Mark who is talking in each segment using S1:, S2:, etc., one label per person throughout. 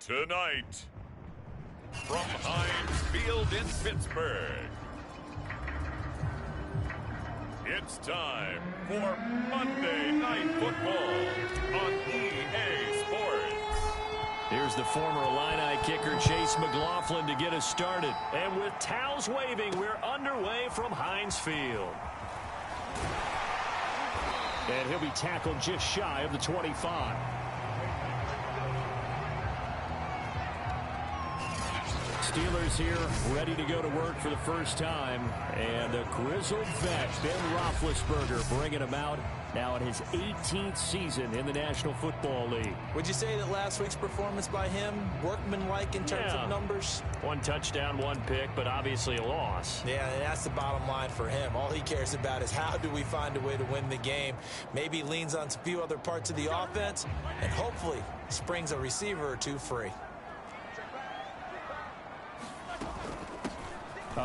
S1: Tonight, from Heinz Field in Pittsburgh, it's time for Monday Night Football on EA Sports.
S2: Here's the former Illini kicker Chase McLaughlin to get us started. And with towels waving, we're underway from Heinz Field. And he'll be tackled just shy of the 25. Steelers here ready to go to work for the first time. And a grizzled vet, Ben Roethlisberger, bringing him out now in his 18th season in the National Football League.
S3: Would you say that last week's performance by him, workmanlike in terms of numbers?
S2: 1 touchdown, 1 pick, but obviously a loss.
S3: Yeah, and that's the bottom line for him. All he cares about is how do we find a way to win the game. Maybe leans on a few other parts of the offense, and hopefully springs a receiver or two free.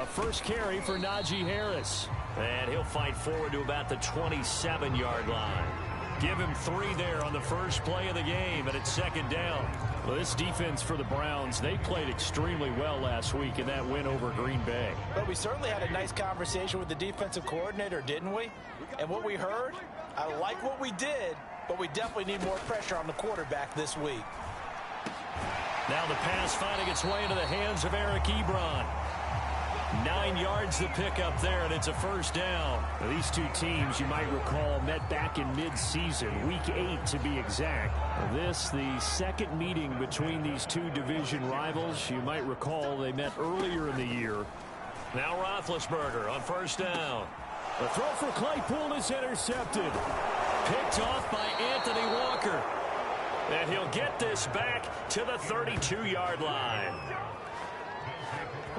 S2: First carry for Najee Harris. And he'll fight forward to about the 27-yard line. Give him 3 there on the first play of the game, and it's second down. Well, this defense for the Browns, they played extremely well last week in that win over Green Bay.
S4: But we certainly had a nice conversation with the defensive coordinator, didn't we? And what we heard, I like what we did, but we definitely need more pressure on the quarterback this week.
S2: Now the pass finding its way into the hands of Eric Ebron. 9 yards to pick up there, and it's a first down. Now, these two teams, you might recall, met back in mid-season, week 8 to be exact. This, the second meeting between these two division rivals. You might recall they met earlier in the year. Now Roethlisberger on first down. The throw for Claypool is intercepted. Picked off by Anthony Walker. And he'll get this back to the 32-yard line.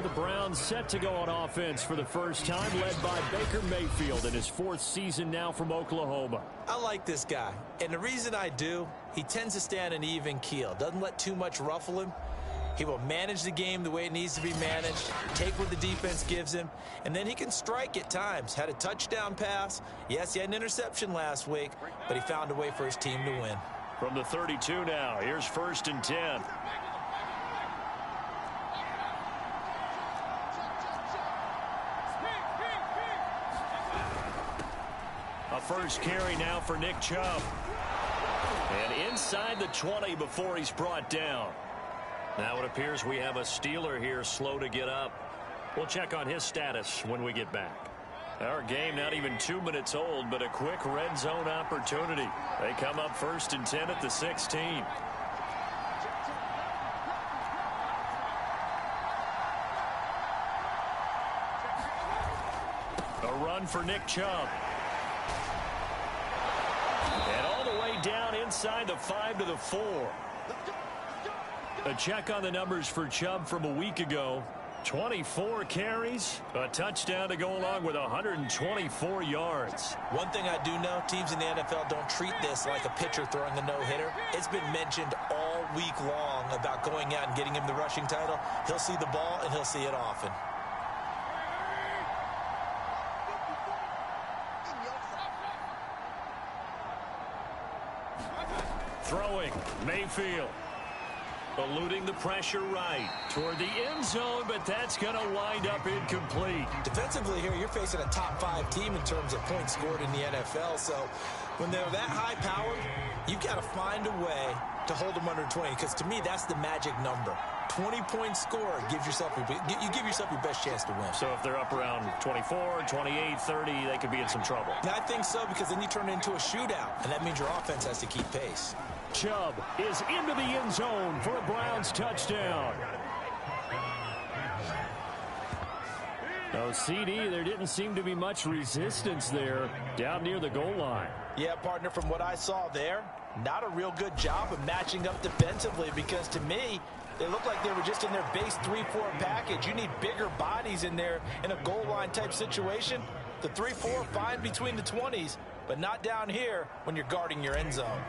S2: The Browns set to go on offense for the first time, led by Baker Mayfield in his 4th season now from Oklahoma.
S3: I like this guy, and the reason I do, he tends to stay on an even keel. Doesn't let too much ruffle him. He will manage the game the way it needs to be managed, take what the defense gives him, and then he can strike at times. Had a touchdown pass. Yes, he had an interception last week, but he found a way for his team to win.
S2: From the 32 now, here's 1st and 10. A first carry now for Nick Chubb. And inside the 20 before he's brought down. Now it appears we have a Steeler here slow to get up. We'll check on his status when we get back. Our game not even 2 minutes old, but a quick red zone opportunity. They come up 1st and 10 at the 16. A run for Nick Chubb. And all the way down inside the 5 to the 4. A check on the numbers for Chubb from a week ago. 24 carries, a touchdown to go along with 124 yards.
S3: One thing I do know, teams in the NFL don't treat this like a pitcher throwing a no-hitter. It's been mentioned all week long about going out and getting him the rushing title. He'll see the ball, and he'll see it often.
S2: Throwing, Mayfield. Eluding the pressure right toward the end zone, but that's going to wind up incomplete.
S3: Defensively here, you're facing a top 5 team in terms of points scored in the NFL. So when they're that high powered, you've got to find a way to hold them under 20, because to me, that's the magic number. 20 points scored gives yourself you give yourself your best chance to win.
S2: So if they're up around 24, 28, 30, they could be in some trouble.
S3: And I think so, because then you turn it into a shootout, and that means your offense has to keep pace.
S2: Chubb is into the end zone for a Browns touchdown. Oh, CD, there didn't seem to be much resistance there down near the goal line.
S4: Yeah, partner, from what I saw there, not a real good job of matching up defensively, because to me, they look like they were just in their base 3-4 package. You need bigger bodies in there in a goal line type situation. The 3-4 fine between the 20s, but not down here when you're guarding your end zone.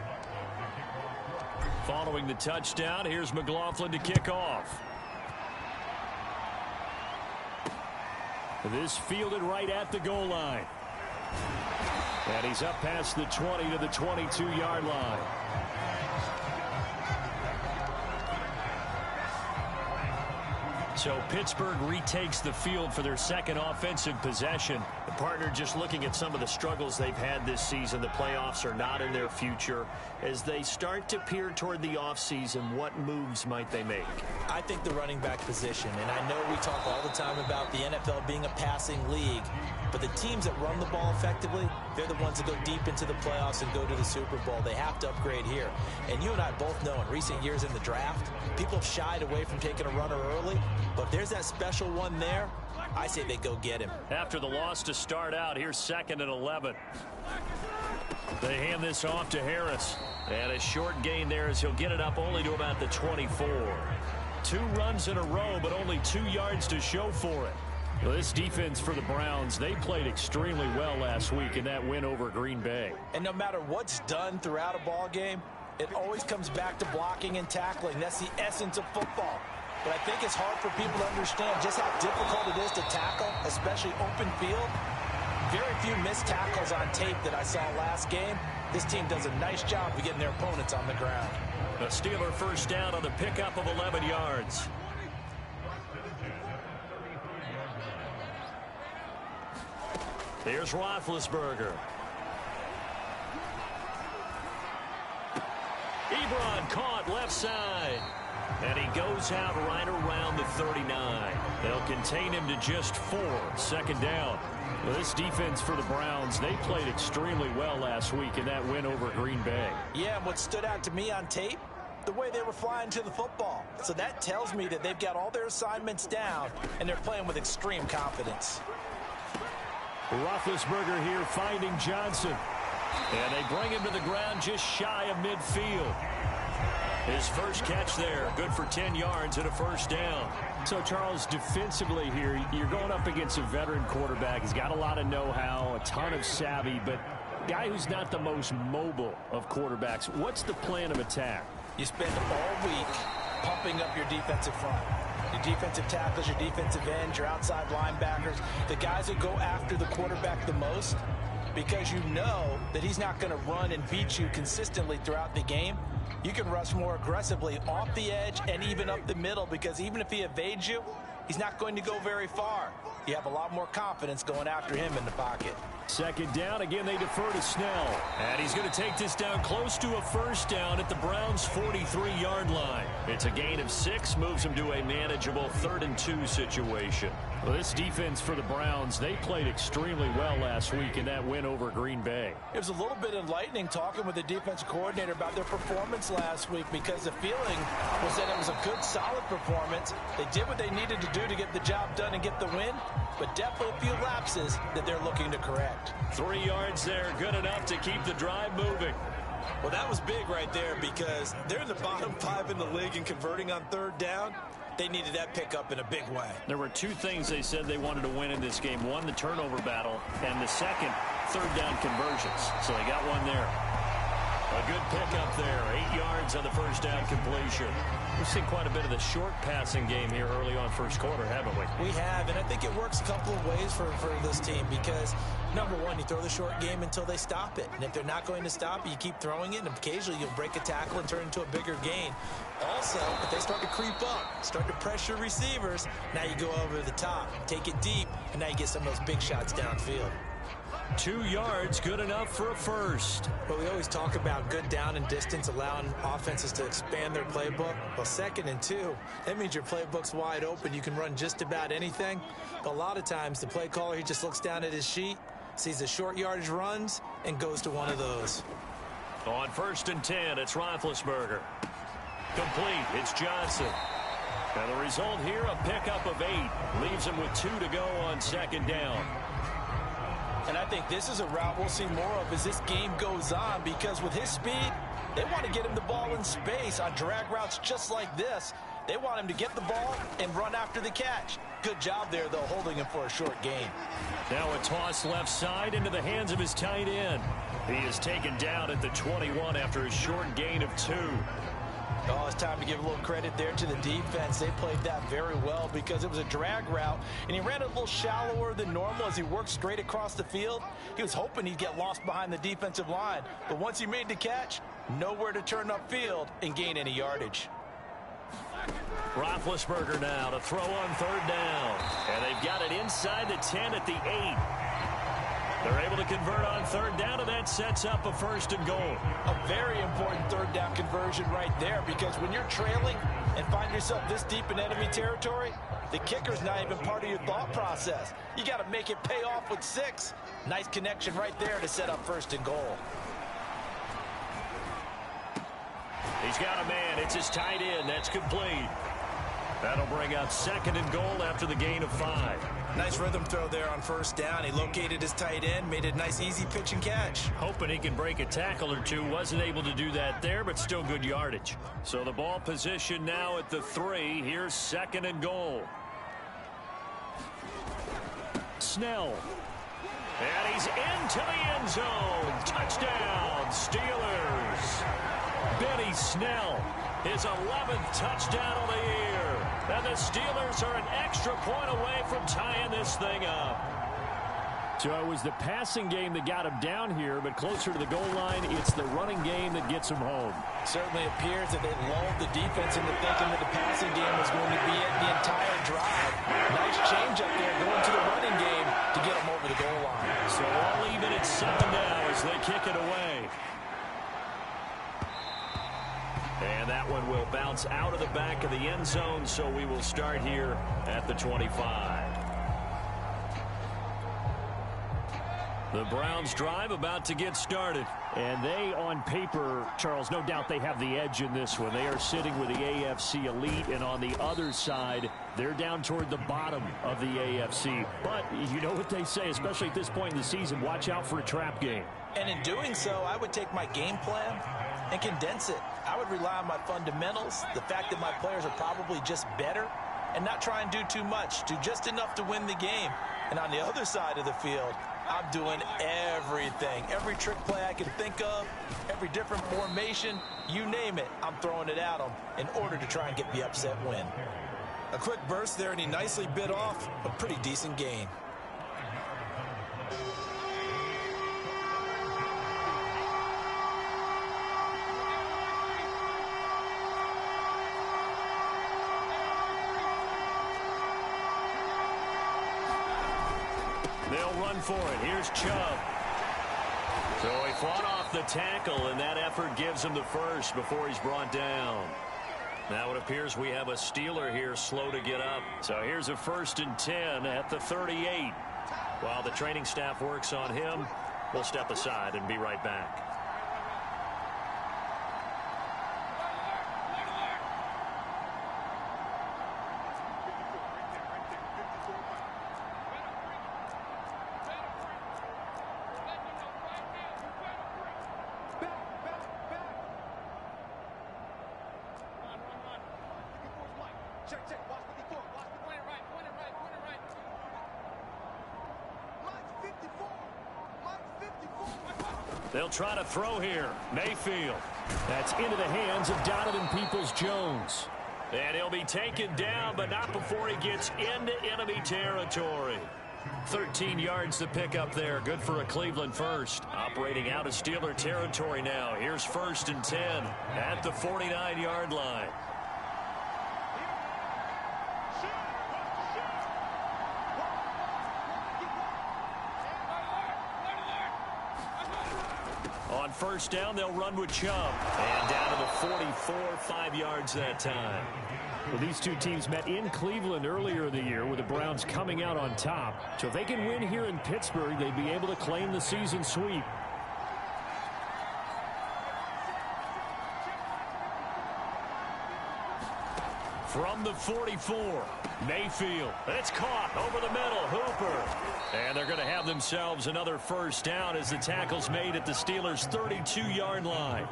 S2: Following the touchdown, here's McLaughlin to kick off. This fielded right at the goal line. And he's up past the 20 to the 22-yard line. So Pittsburgh retakes the field for their second offensive possession. The partner just looking at some of the struggles they've had this season. The playoffs are not in their future. As they start to peer toward the offseason, what moves might they make?
S3: I think the running back position, and I know we talk all the time about the NFL being a passing league, but the teams that run the ball effectively, they're the ones that go deep into the playoffs and go to the Super Bowl. They have to upgrade here. And you and I both know in recent years in the draft, people have shied away from taking a runner early, but if there's that special one there, I say they go get him.
S2: After the loss to start out, here's 2nd and 11. They hand this off to Harris. And a short gain there as he'll get it up only to about the 24. 2 runs in a row, but only 2 yards to show for it. Well, this defense for the Browns, they played extremely well last week in that win over Green Bay.
S3: And no matter what's done throughout a ball game, it always comes back to blocking and tackling. That's the essence of football. But I think it's hard for people to understand just how difficult it is to tackle, especially open field. Very few missed tackles on tape that I saw last game. This team does a nice job of getting their opponents on the ground.
S2: A Steeler first down on the pickup of 11 yards. Here's Roethlisberger. Ebron caught left side. And he goes out right around the 39. They'll contain him to just 4. 2nd down. Well, this defense for the Browns, they played extremely well last week in that win over Green Bay.
S3: Yeah, and what stood out to me on tape, the way they were flying to the football. So that tells me that they've got all their assignments down, and they're playing with extreme confidence.
S2: Roethlisberger here finding Johnson. And they bring him to the ground just shy of midfield. His first catch there, good for 10 yards and a first down. So, Charles, defensively here, you're going up against a veteran quarterback. He's got a lot of know-how, a ton of savvy, but a guy who's not the most mobile of quarterbacks. What's the plan of attack?
S3: You spend all week pumping up your defensive front. Your defensive tackles, your defensive ends, your outside linebackers, the guys that go after the quarterback the most, because you know that he's not going to run and beat you consistently throughout the game. You can rush more aggressively off the edge and even up the middle, because even if he evades you, he's not going to go very far. You have a lot more confidence going after him in the pocket.
S2: 2nd down. Again, they defer to Snell. And he's going to take this down close to a first down at the Browns' 43-yard line. It's a gain of 6, moves him to a manageable 3rd and 2 situation. Well, this defense for the Browns, they played extremely well last week in that win over Green Bay.
S3: It was a little bit enlightening talking with the defensive coordinator about their performance last week, because the feeling was that it was a good, solid performance. They did what they needed to do to get the job done and get the win, but definitely a few lapses that they're looking to correct.
S2: 3 yards there, good enough to keep the drive moving.
S3: Well, that was big right there, because they're in the bottom 5 in the league and converting on 3rd down. They needed that pickup in a big way.
S2: There were 2 things they said they wanted to win in this game. One, the turnover battle, and the second, 3rd down conversions. So they got one there. A good pickup there. 8 yards on the first down completion. We've seen quite a bit of the short passing game here early on first quarter, haven't we?
S3: We have, and I think it works a couple of ways for this team, because, number one, you throw the short game until they stop it. And if they're not going to stop it, you keep throwing it, and occasionally you'll break a tackle and turn it into a bigger gain. Also, if they start to creep up, start to pressure receivers, now you go over the top, take it deep, and now you get some of those big shots downfield.
S2: 2 yards, good enough for a first.
S3: But we always talk about good down and distance, allowing offenses to expand their playbook. Well, 2nd and 2, that means your playbook's wide open. You can run just about anything. But a lot of times, the play caller, he just looks down at his sheet, sees the short yardage runs, and goes to one of those.
S2: On 1st and 10, it's Roethlisberger. Complete, it's Johnson. And the result here, a pickup of 8. Leaves him with 2 to go on 2nd down.
S3: And I think this is a route we'll see more of as this game goes on, because with his speed, they want to get him the ball in space on drag routes just like this. They want him to get the ball and run after the catch. Good job there, though, holding him for a short gain.
S2: Now a toss left side into the hands of his tight end. He is taken down at the 21 after a short gain of 2.
S3: Oh, it's time to give a little credit there to the defense. They played that very well, because it was a drag route, and he ran a little shallower than normal as he worked straight across the field. He was hoping he'd get lost behind the defensive line, but once he made the catch, nowhere to turn upfield and gain any yardage.
S2: Roethlisberger now to throw on third down. And they've got it inside the 10 at the 8. They're able to convert on third down, and that sets up a first and goal.
S4: A very important third down conversion right there, because when you're trailing and find yourself this deep in enemy territory, the kicker's not even part of your thought process. You got to make it pay off with 6. Nice connection right there to set up first and goal.
S2: He's got a man. It's his tight end. That's complete. That'll bring up second and goal after the gain of 5.
S3: Nice rhythm throw there on first down. He located his tight end, made it a nice easy pitch and catch.
S2: Hoping he can break a tackle or two. Wasn't able to do that there, but still good yardage. So the ball position now at the 3. Here's second and goal. Snell. And he's into the end zone. Touchdown, Steelers. Benny Snell, his 11th touchdown of the year. And the Steelers are an extra point away from tying this thing up. So it was the passing game that got him down here, but closer to the goal line, it's the running game that gets him home.
S4: Certainly appears that they lulled the defense into thinking that the passing game was going to be it the entire drive. Nice change up there going to the running game to get him over the goal line.
S2: So all even at 7 now as they kick it away. And that one will bounce out of the back of the end zone, so we will start here at the 25. The Browns drive about to get started. And they, on paper, Charles, no doubt they have the edge in this one. They are sitting with the AFC elite, and on the other side, they're down toward the bottom of the AFC. But you know what they say, especially at this point in the season, watch out for a trap game.
S4: And in doing so, I would take my game plan and condense it. I would rely on my fundamentals, the fact that my players are probably just better, and not try and do too much, do just enough to win the game. And on the other side of the field, I'm doing everything. Every trick play I can think of, every different formation, you name it, I'm throwing it at them in order to try and get the upset win.
S3: A quick burst there, and he nicely bit off a pretty decent gain.
S2: They'll run for it. Here's Chubb. So he fought off the tackle, and that effort gives him the first before he's brought down. Now it appears we have a Steeler here slow to get up. So here's a 1st and 10 at the 38. While the training staff works on him, we'll step aside and be right back. They'll try to throw here. Mayfield. That's into the hands of Donovan Peoples-Jones. And he'll be taken down, but not before he gets into enemy territory. 13 yards to pick up there. Good for a Cleveland first. Operating out of Steeler territory now. Here's 1st and 10 at the 49-yard line. On 1st down, they'll run with Chubb. And down to the 44, 5 yards that time. Well, these two teams met in Cleveland earlier in the year with the Browns coming out on top. So if they can win here in Pittsburgh, they'd be able to claim the season sweep. From the 44, Mayfield. It's caught over the middle. Hooper. And they're going to have themselves another 1st down as the tackle's made at the Steelers' 32-yard line.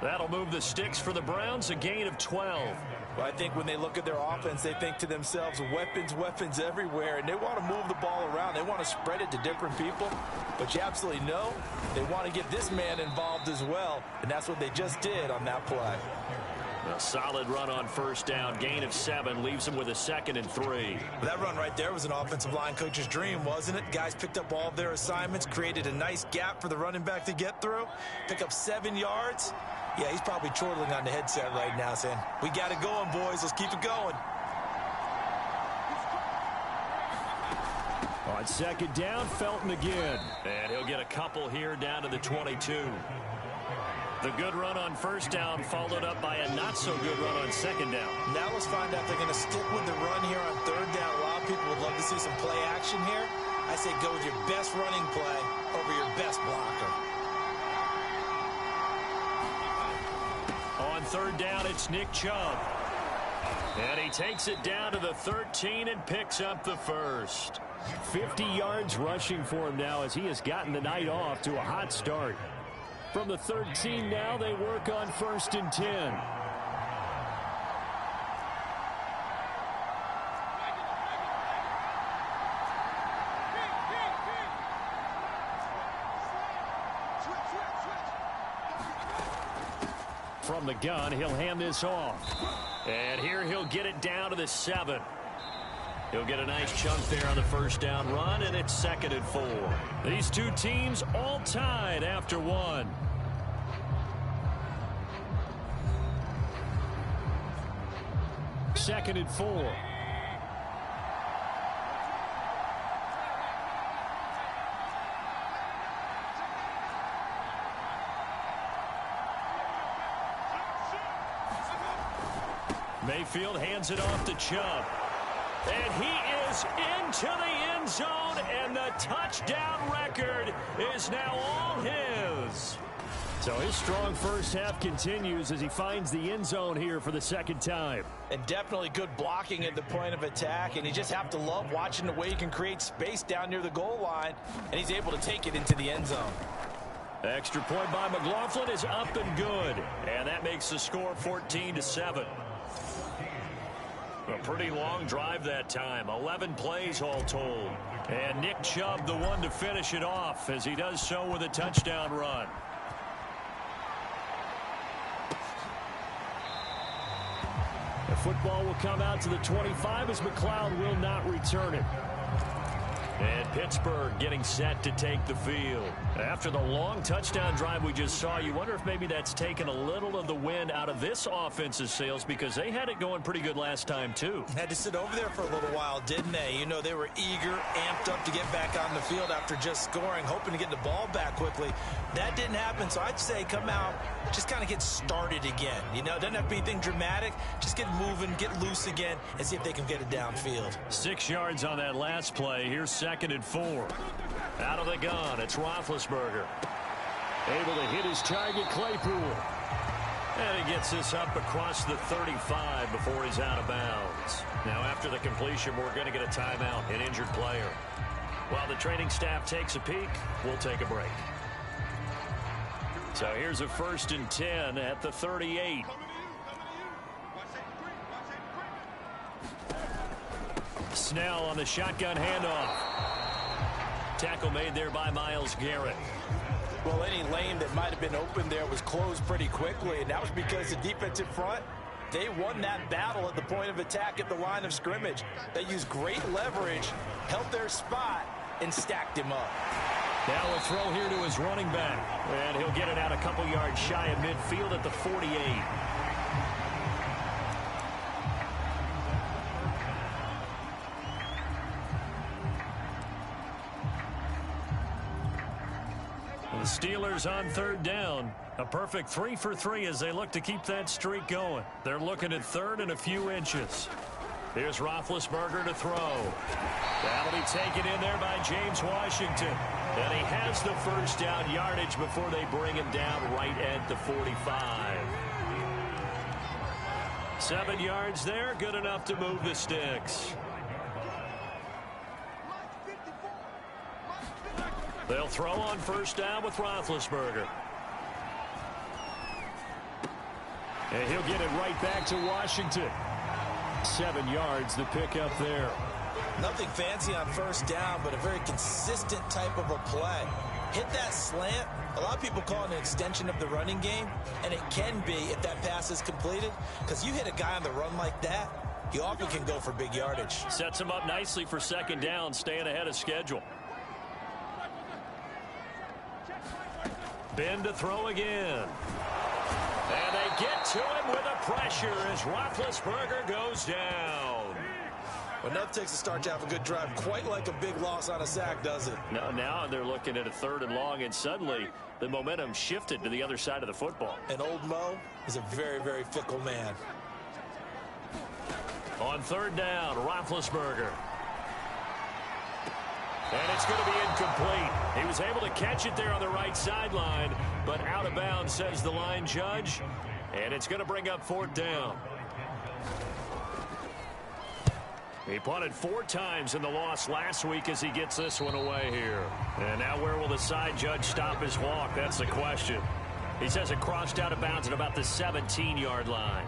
S2: That'll move the sticks for the Browns, a gain of 12.
S4: Well, I think when they look at their offense, they think to themselves, weapons, weapons everywhere, and they want to move the ball around. They want to spread it to different people, but you absolutely know they want to get this man involved as well, and that's what they just did on that play.
S2: A solid run on 1st down. Gain of 7 leaves him with a 2nd and 3.
S3: That run right there was an offensive line coach's dream, wasn't it? Guys picked up all of their assignments, created a nice gap for the running back to get through, pick up 7 yards, Yeah, he's probably chortling on the headset right now saying, we got it going, boys. Let's keep it going.
S2: On second down, Felton again. And he'll get a couple here down to the 22. The good run on first down followed up by a not-so-good run on second down.
S3: Now let's find out if they're going to stick with the run here on third down. A lot of people would love to see some play action here. I say go with your best running play over your best blocker.
S2: On third down, it's Nick Chubb. And he takes it down to the 13 and picks up the first. 50 yards rushing for him now as he has gotten the night off to a hot start. From the 13 now, they work on 1st and 10. From the gun, he'll hand this off. And here he'll get it down to the 7. He'll get a nice chunk there on the first down run, and it's 2nd and 4. These two teams all tied after one. Second and 4. Mayfield hands it off to Chubb. And he is into the end zone, and the touchdown record is now all his. So his strong first half continues as he finds the end zone here for the second time.
S3: And definitely good blocking at the point of attack, and you just have to love watching the way he can create space down near the goal line, and he's able to take it into the end zone.
S2: Extra point by McLaughlin is up and good, and that makes the score 14-7. A pretty long drive that time, 11 plays all told. And Nick Chubb the one to finish it off as he does so with a touchdown run. The football will come out to the 25 as McLeod will not return it. And Pittsburgh getting set to take the field. After the long touchdown drive we just saw, you wonder if maybe that's taken a little of the wind out of this offense's sails because they had it going pretty good last time too.
S3: Had to sit over there for a little while, didn't they? You know, they were eager, amped up to get back on the field after just scoring, hoping to get the ball back quickly. That didn't happen, so I'd say come out, just kind of get started again. You know, it doesn't have to be anything dramatic. Just get moving, get loose again, and see if they can get it downfield. 6 yards on that last play. Here's 2nd and 4. Out of the gun, it's Roethlisberger. Able to hit his target, Claypool. And he gets this up across the 35 before he's out of bounds. Now, after the completion, we're going to get a timeout, an injured player. While the training staff takes a peek, we'll take a break. So here's a 1st and 10 at the 38. Snell on the shotgun handoff. Tackle made there by Myles Garrett. Well, any lane that might have been open there was closed pretty quickly, and that was because the defensive front, they won that battle at the point of attack at the line of scrimmage. They used great leverage, held their spot, and stacked him up. Now a throw here to his running back, and he'll get it out a couple yards shy of midfield at the 48. The Steelers on 3rd down. A perfect 3 for 3 as they look to keep that streak going. They're looking at 3rd and a few inches. Here's Roethlisberger to throw. That'll be taken in there by James Washington. And he has the first down yardage before they bring him down right at the 45. 7 yards there, good enough to move the sticks. They'll throw on 1st down with Roethlisberger. And he'll get it right back to Washington. 7 yards, the pickup there. Nothing fancy on 1st down, but a very consistent type of a play. Hit that slant. A lot of people call it an extension of the running game, and it can be if that pass is completed, because you hit a guy on the run like that, you often can go for big yardage. Sets him up nicely for 2nd down, staying ahead of schedule. Ben to throw again.
S2: get to him with the pressure as Roethlisberger goes down.
S4: Well, nothing takes a start to have a good drive, quite like a big loss on a sack, does it?
S2: Now they're looking at a 3rd and long, and suddenly the momentum shifted to the other side of the football.
S4: And old Mo is a very, very fickle man.
S2: On 3rd down, Roethlisberger. And it's going to be incomplete. He was able to catch it there on the right sideline, but out of bounds, says the line judge. And it's going to bring up 4th down. He punted 4 times in the loss last week as he gets this one away here. And now where will the side judge stop his walk? That's the question. He says it crossed out of bounds at about the 17-yard line.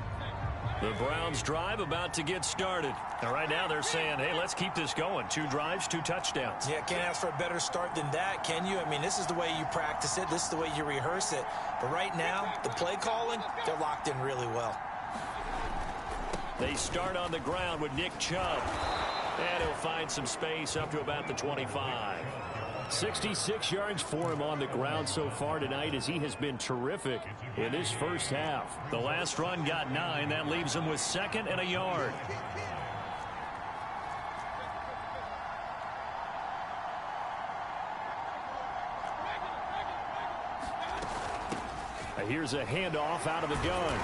S2: The Browns drive about to get started. And right now they're saying, hey, let's keep this going. 2 drives, 2 touchdowns.
S4: Yeah, can't ask for a better start than that, can you? I mean, this is the way you practice it. This is the way you rehearse it. But right now, the play calling, they're locked in really well.
S2: They start on the ground with Nick Chubb. And he'll find some space up to about the 25. 66 yards for him on the ground so far tonight as he has been terrific in this first half. The last run got 9. That leaves him with 2nd and a yard. Here's a handoff out of the gun.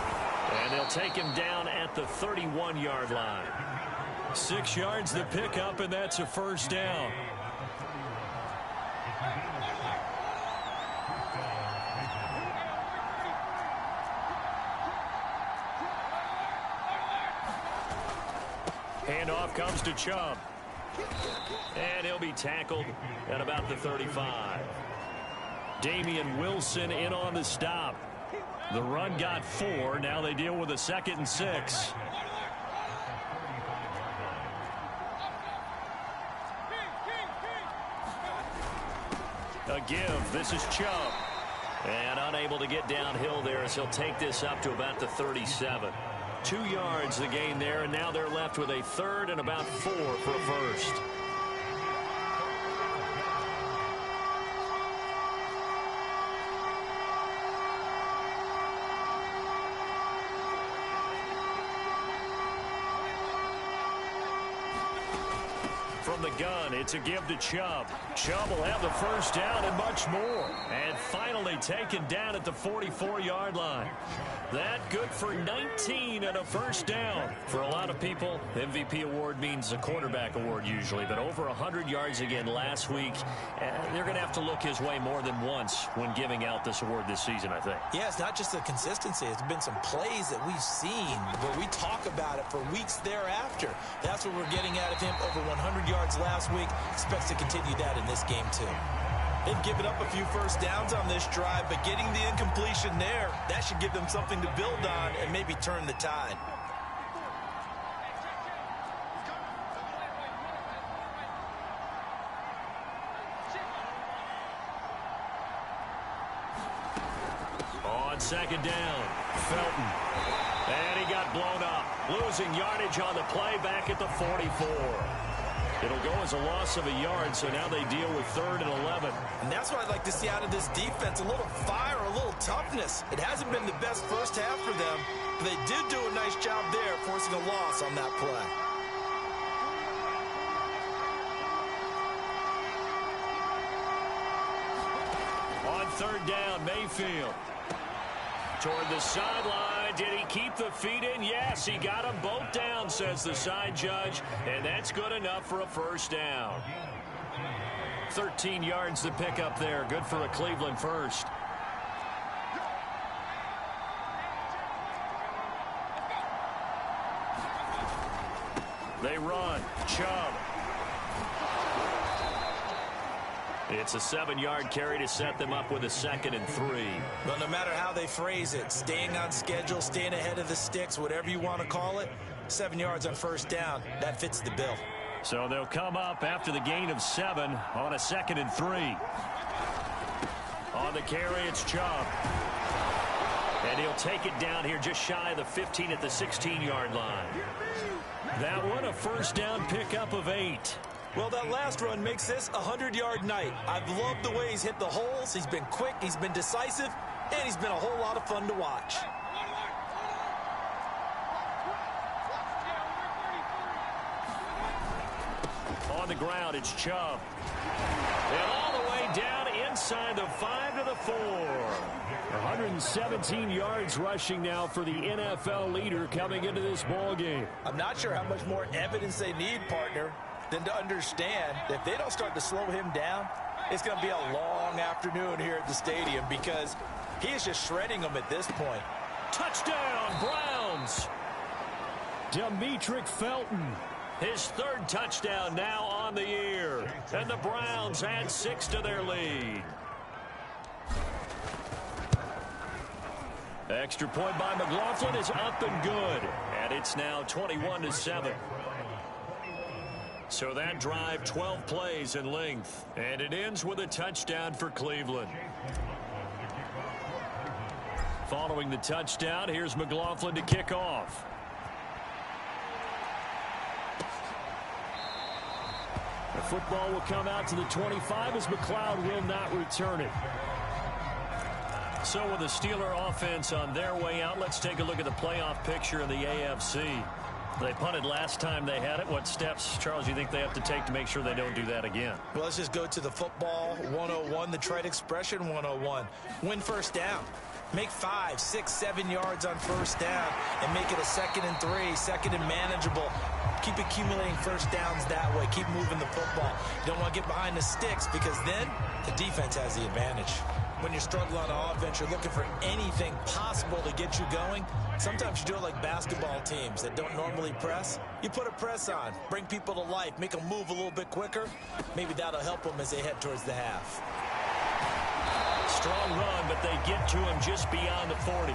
S2: And they'll take him down at the 31-yard line. 6 yards the pickup, and that's a 1st down. Handoff comes to Chubb. And he'll be tackled at about the 35. Damian Wilson in on the stop. The run got 4. Now they deal with a 2nd and 6. A give. This is Chubb. And unable to get downhill there as he'll take this up to about the 37. 2 yards the gain there, and now they're left with a 3rd and about 4 for a 1st. From the gun, it's a give to Chubb. Chubb will have the 1st down and much more. And finally taken down at the 44-yard line. That good for 19 and a 1st down. For a lot of people, MVP award means a quarterback award usually. But over 100 yards again last week, they're going to have to look his way more than once when giving out this award this season, I think.
S4: Yeah, it's not just the consistency. It's been some plays that we've seen where we talk about it for weeks thereafter. That's what we're getting out of him. Over 100 yards last week. Expects to continue that in this game, too. They've given up a few 1st downs on this drive, but getting the incompletion there, that should give them something to build on and maybe turn the tide.
S2: On 2nd down, Felton. And he got blown up. Losing yardage on the play back at the 44. It'll go as a loss of a yard, so now they deal with 3rd and 11.
S4: And that's what I'd like to see out of this defense, a little fire, a little toughness. It hasn't been the best first half for them, but they did do a nice job there forcing a loss on that play.
S2: On 3rd down, Mayfield. Toward the sideline. Did he keep the feet in? Yes, he got them both down, says the side judge. And that's good enough for a 1st down. 13 yards to pick up there. Good for a Cleveland 1st. They run. Chubb. It's a 7-yard carry to set them up with a 2nd and 3.
S4: Well, no matter how they phrase it, staying on schedule, staying ahead of the sticks, whatever you want to call it, 7 yards on 1st down, that fits the bill.
S2: So they'll come up after the gain of 7 on a 2nd and 3. On the carry, it's Chubb. And he'll take it down here just shy of the 15 at the 16-yard line. That one, a 1st down pickup of 8.
S4: Well, that last run makes this a 100-yard night. I've loved the way he's hit the holes. He's been quick, he's been decisive, and he's been a whole lot of fun to watch.
S2: On the ground, it's Chubb. And all the way down inside the 5 to the 4. 117 yards rushing now for the NFL leader coming into this ball game.
S4: I'm not sure how much more evidence they need, partner, than to understand that if they don't start to slow him down, it's going to be a long afternoon here at the stadium because he is just shredding them at this point.
S2: Touchdown, Browns. Demetric Felton. His third touchdown now on the year. And the Browns add 6 to their lead. Extra point by McLaughlin is up and good. And it's now 21-7. So that drive, 12 plays in length. And it ends with a touchdown for Cleveland. Following the touchdown, here's McLaughlin to kick off. The football will come out to the 25 as McLeod will not return it. So with the Steeler offense on their way out, let's take a look at the playoff picture in the AFC. They punted last time they had it. What steps, Charles, do you think they have to take to make sure they don't do that again?
S4: Well, let's just go to the football 101, the trade expression 101. Win first down. Make 5, 6, 7 yards on first down and make it a 2nd and 3, 2nd and manageable. Keep accumulating first downs that way. Keep moving the football. You don't want to get behind the sticks because then the defense has the advantage. When you're struggling on offense, you're looking for anything possible to get you going. Sometimes you do it like basketball teams that don't normally press. You put a press on, bring people to life, make them move a little bit quicker. Maybe that'll help them as they head towards the half.
S2: Strong run, but they get to him just beyond the 40.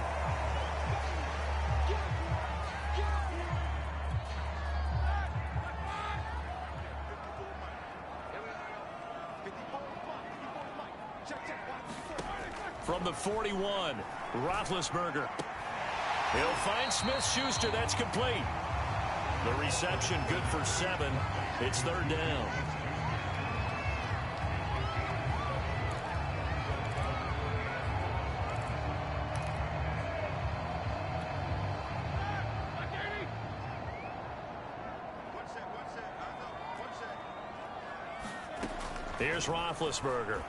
S2: From the 41, Roethlisberger. He'll find Smith-Schuster. That's complete. The reception good for 7. It's 3rd down. Here's Roethlisberger.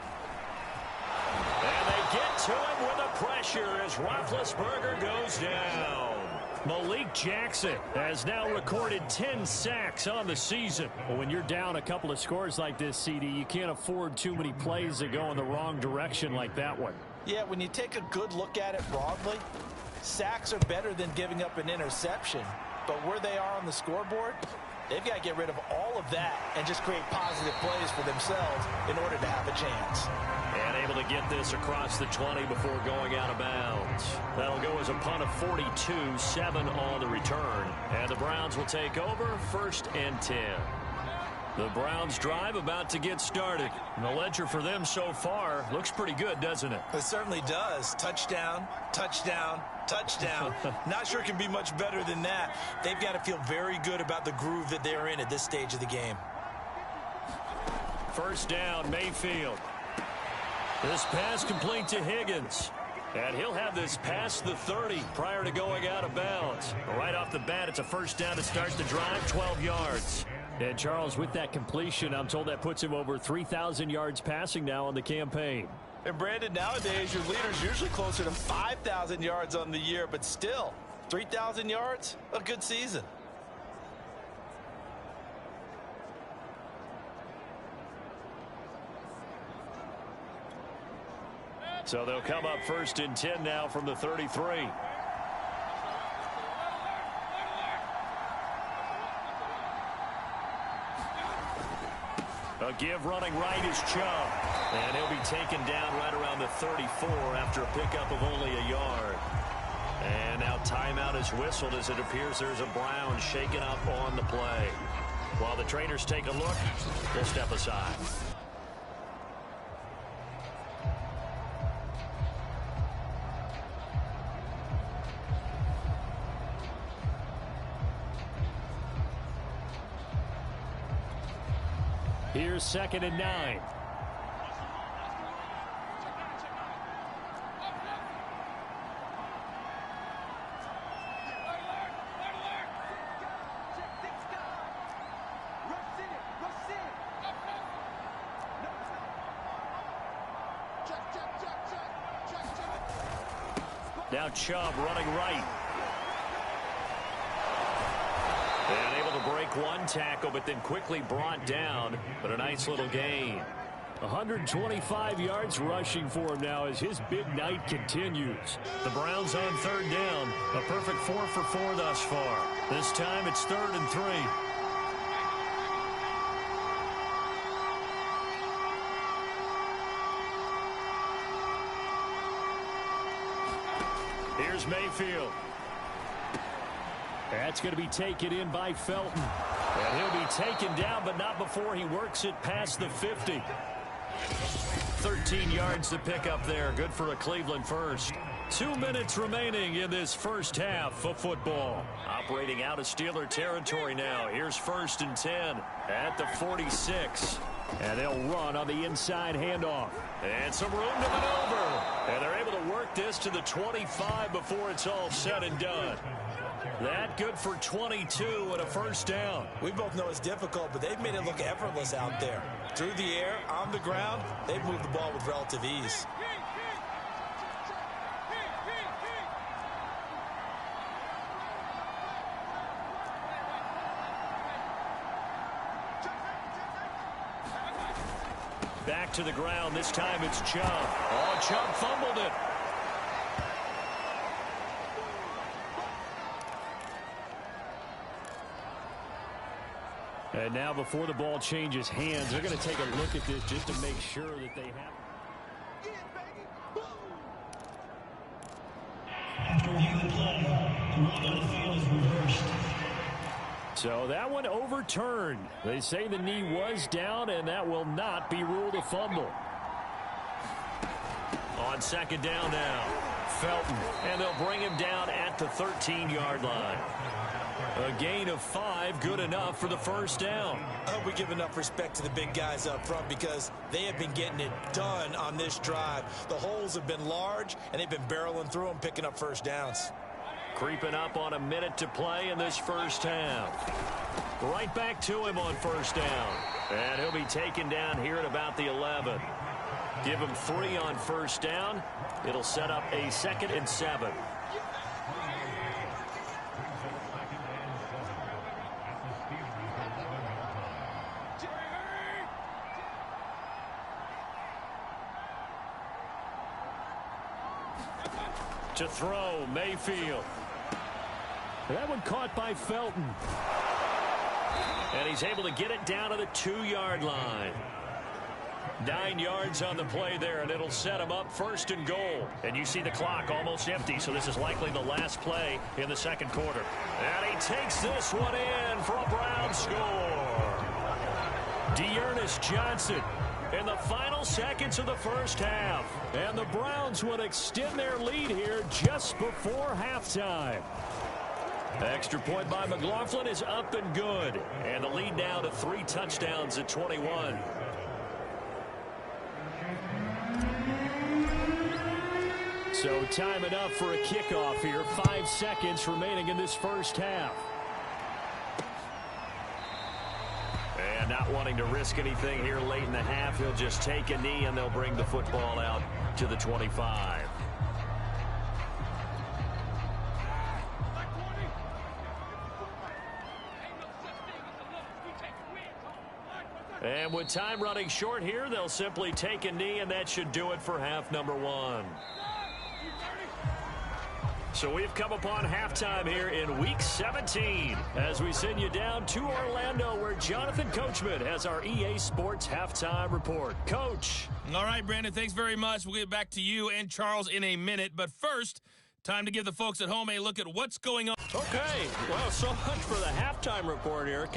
S2: And they get to him with the pressure as Roethlisberger goes down. Malik Jackson has now recorded 10 sacks on the season. Well, when you're down a couple of scores like this, CD, you can't afford too many plays that go in the wrong direction like that one.
S4: Yeah, when you take a good look at it broadly, sacks are better than giving up an interception. But where they are on the scoreboard, they've got to get rid of all of that and just create positive plays for themselves in order to have a chance.
S2: And able to get this across the 20 before going out of bounds. That'll go as a punt of 42, 7 on the return. And the Browns will take over 1st and 10. The Browns drive about to get started. And the ledger for them so far looks pretty good, doesn't it?
S4: It certainly does. Touchdown, touchdown, touchdown. Not sure it can be much better than that. They've got to feel very good about the groove that they're in at this stage of the game.
S2: 1st down, Mayfield. This pass complete to Higgins. And he'll have this past the 30 prior to going out of bounds. Right off the bat, it's a 1st down to start the drive, 12 yards. And Charles, with that completion, I'm told that puts him over 3,000 yards passing now on the campaign.
S4: And Brandon, nowadays your leader's usually closer to 5,000 yards on the year, but still, 3,000 yards, a good season.
S2: So they'll come up 1st and 10 now from the 33. A give running right is Chubb. And he'll be taken down right around the 34 after a pickup of only a yard. And now timeout is whistled as it appears there's a Brown shaken up on the play. While the trainers take a look, we'll step aside. Here's 2nd and 9. Now Chubb running right. And able to break one tackle, but then quickly brought down. But a nice little gain. 125 yards rushing for him now as his big night continues. The Browns on third down. A perfect 4 for 4 thus far. This time it's 3rd and 3. Here's Mayfield. That's going to be taken in by Felton. And he'll be taken down, but not before he works it past the 50. 13 yards to pick up there. Good for a Cleveland first. 2 minutes remaining in this first half of football. Operating out of Steeler territory now. Here's 1st and 10 at the 46. And they'll run on the inside handoff. And some room to maneuver. And they're able to work this to the 25 before it's all said and done. That good for 22 and a first down.
S3: We both know it's difficult, but they've made it look effortless out there. Through the air, on the ground, they've moved the ball with relative ease.
S2: Back to the ground. This time it's Chubb. Oh, Chubb fumbled it. And now before the ball changes hands, they're going to take a look at this just to make sure that they have.
S5: After reviewing the play, the rule on the field is reversed.
S2: So that one overturned. They say the knee was down, and that will not be ruled a fumble. On 2nd down now, Felton, and they'll bring him down at the 13-yard line. A gain of 5, good enough for the first down.
S3: I hope we give enough respect to the big guys up front because they have been getting it done on this drive. The holes have been large, and they've been barreling through them, picking up first downs.
S2: Creeping up on a minute to play in this first half. Right back to him on 1st down. And he'll be taken down here at about the 11. Give him 3 on 1st down. It'll set up a 2nd and 7. To throw, Mayfield. That one caught by Felton. And he's able to get it down to the 2-yard line. 9 yards on the play there, and it'll set him up 1st and goal. And you see the clock almost empty, so this is likely the last play in the 2nd quarter. And he takes this one in for a Brown score. D'Ernest Johnson in the final seconds of the first half. And the Browns would extend their lead here just before halftime. Extra point by McLaughlin is up and good. And the lead now to 3 touchdowns at 21. So time enough for a kickoff here. 5 seconds remaining in this first half. And not wanting to risk anything here late in the half, he'll just take a knee and they'll bring the football out to the 25. And with time running short here, they'll simply take a knee, and that should do it for half number 1. So we've come upon halftime here in Week 17 as we send you down to Orlando where Jonathan Coachman has our EA Sports Halftime Report. Coach.
S6: All right, Brandon, thanks very much. We'll get back to you and Charles in a minute. But first, time to give the folks at home a look at what's going on.
S2: Okay, well, so much for the halftime report here.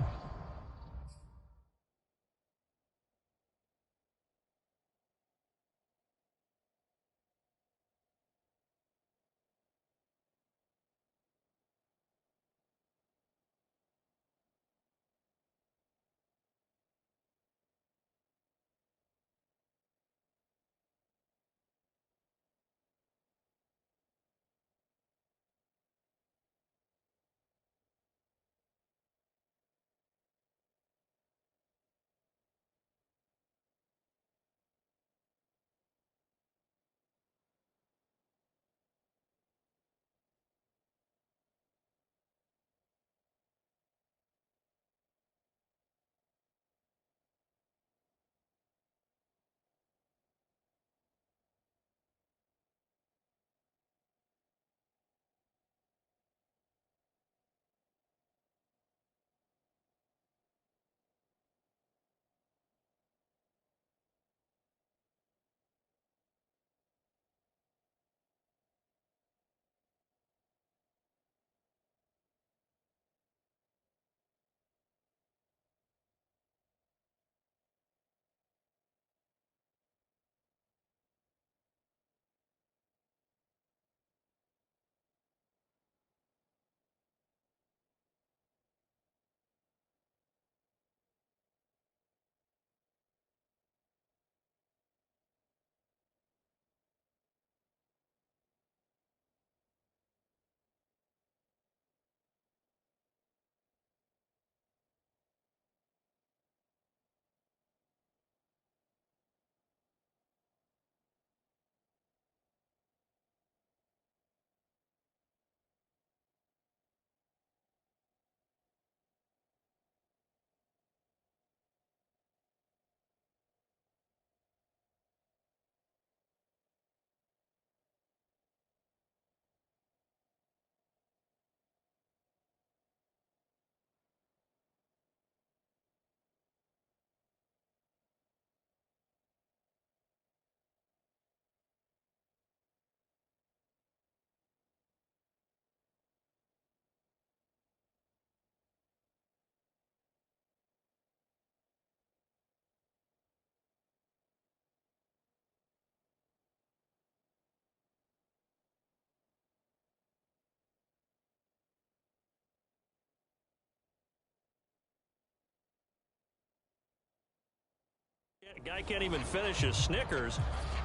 S2: Guy can't even finish his Snickers.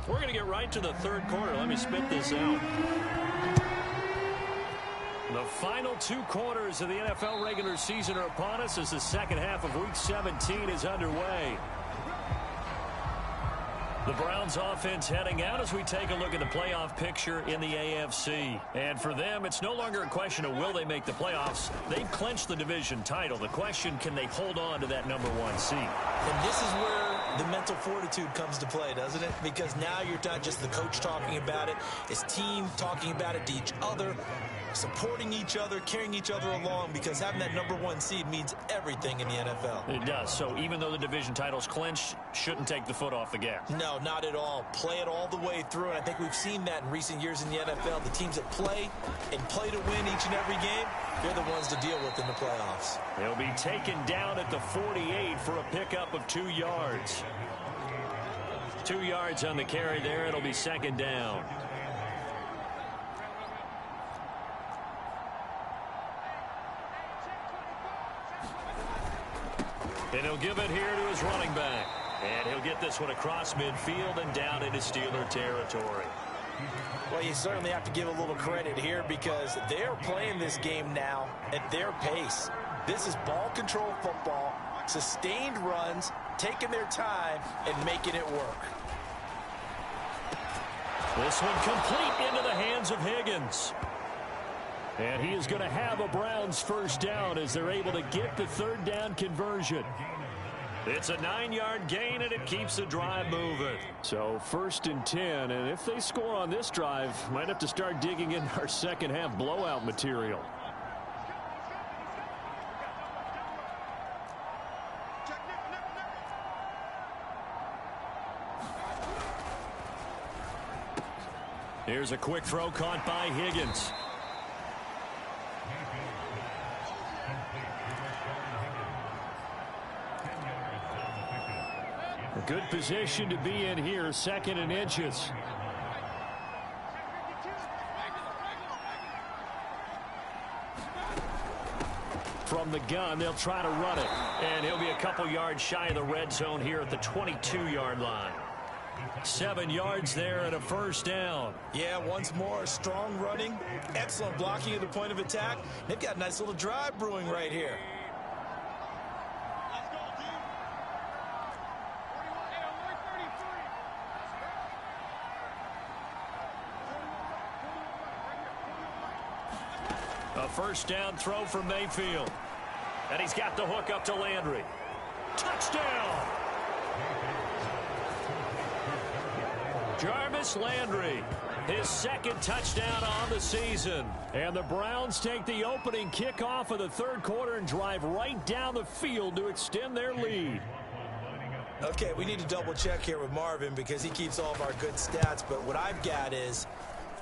S2: We're going to get right to the third quarter. Let me spit this out. The final 2 quarters of the NFL regular season are upon us as the second half of Week 17 is underway. The Browns offense heading out as we take a look at the playoff picture in the AFC. And for them, it's no longer a question of will they make the playoffs. They've clinched the division title. The question, can they hold on to that #1 seed?
S3: And this is where the mental fortitude comes to play, doesn't it? Because now you're not just the coach talking about it. It's team talking about it to each other, supporting each other, carrying each other along, because having that #1 seed means everything in the NFL.
S2: It does. So even though the division title's clinched, shouldn't take the foot off the gas.
S3: No, not at all. Play it all the way through, and I think we've seen that in recent years in the NFL. The teams that play and play to win each and every game, they're the ones to deal with in the playoffs.
S2: They'll be taken down at the 48 for a pickup of 2 yards. 2 yards on the carry there. It'll be second down. And he'll give it here to his running back. And he'll get this one across midfield and down into Steeler territory.
S3: Well, you certainly have to give a little credit here because they're playing this game now at their pace. This is ball control football, sustained runs, taking their time, and making it work.
S2: This one complete into the hands of Higgins. And he is going to have a Browns first down as they're able to get the third down conversion. It's a 9-yard gain, and it keeps the drive moving. So 1st and 10, and if they score on this drive, might have to start digging in our second half blowout material. Here's a quick throw caught by Higgins. A good position to be in here, 2nd and inches. From the gun, they'll try to run it. And he'll be a couple yards shy of the red zone here at the 22-yard line. 7 yards there and a first down.
S3: Yeah, once more, strong running, excellent blocking at the point of attack. They've got a nice little drive brewing right here.
S2: A first down throw from Mayfield. And he's got the hook up to Landry. Touchdown! Jarvis Landry, his 2nd touchdown on the season. And the Browns take the opening kickoff of the third quarter and drive right down the field to extend their lead.
S3: Okay, we need to double check here with Marvin because he keeps all of our good stats, but what I've got is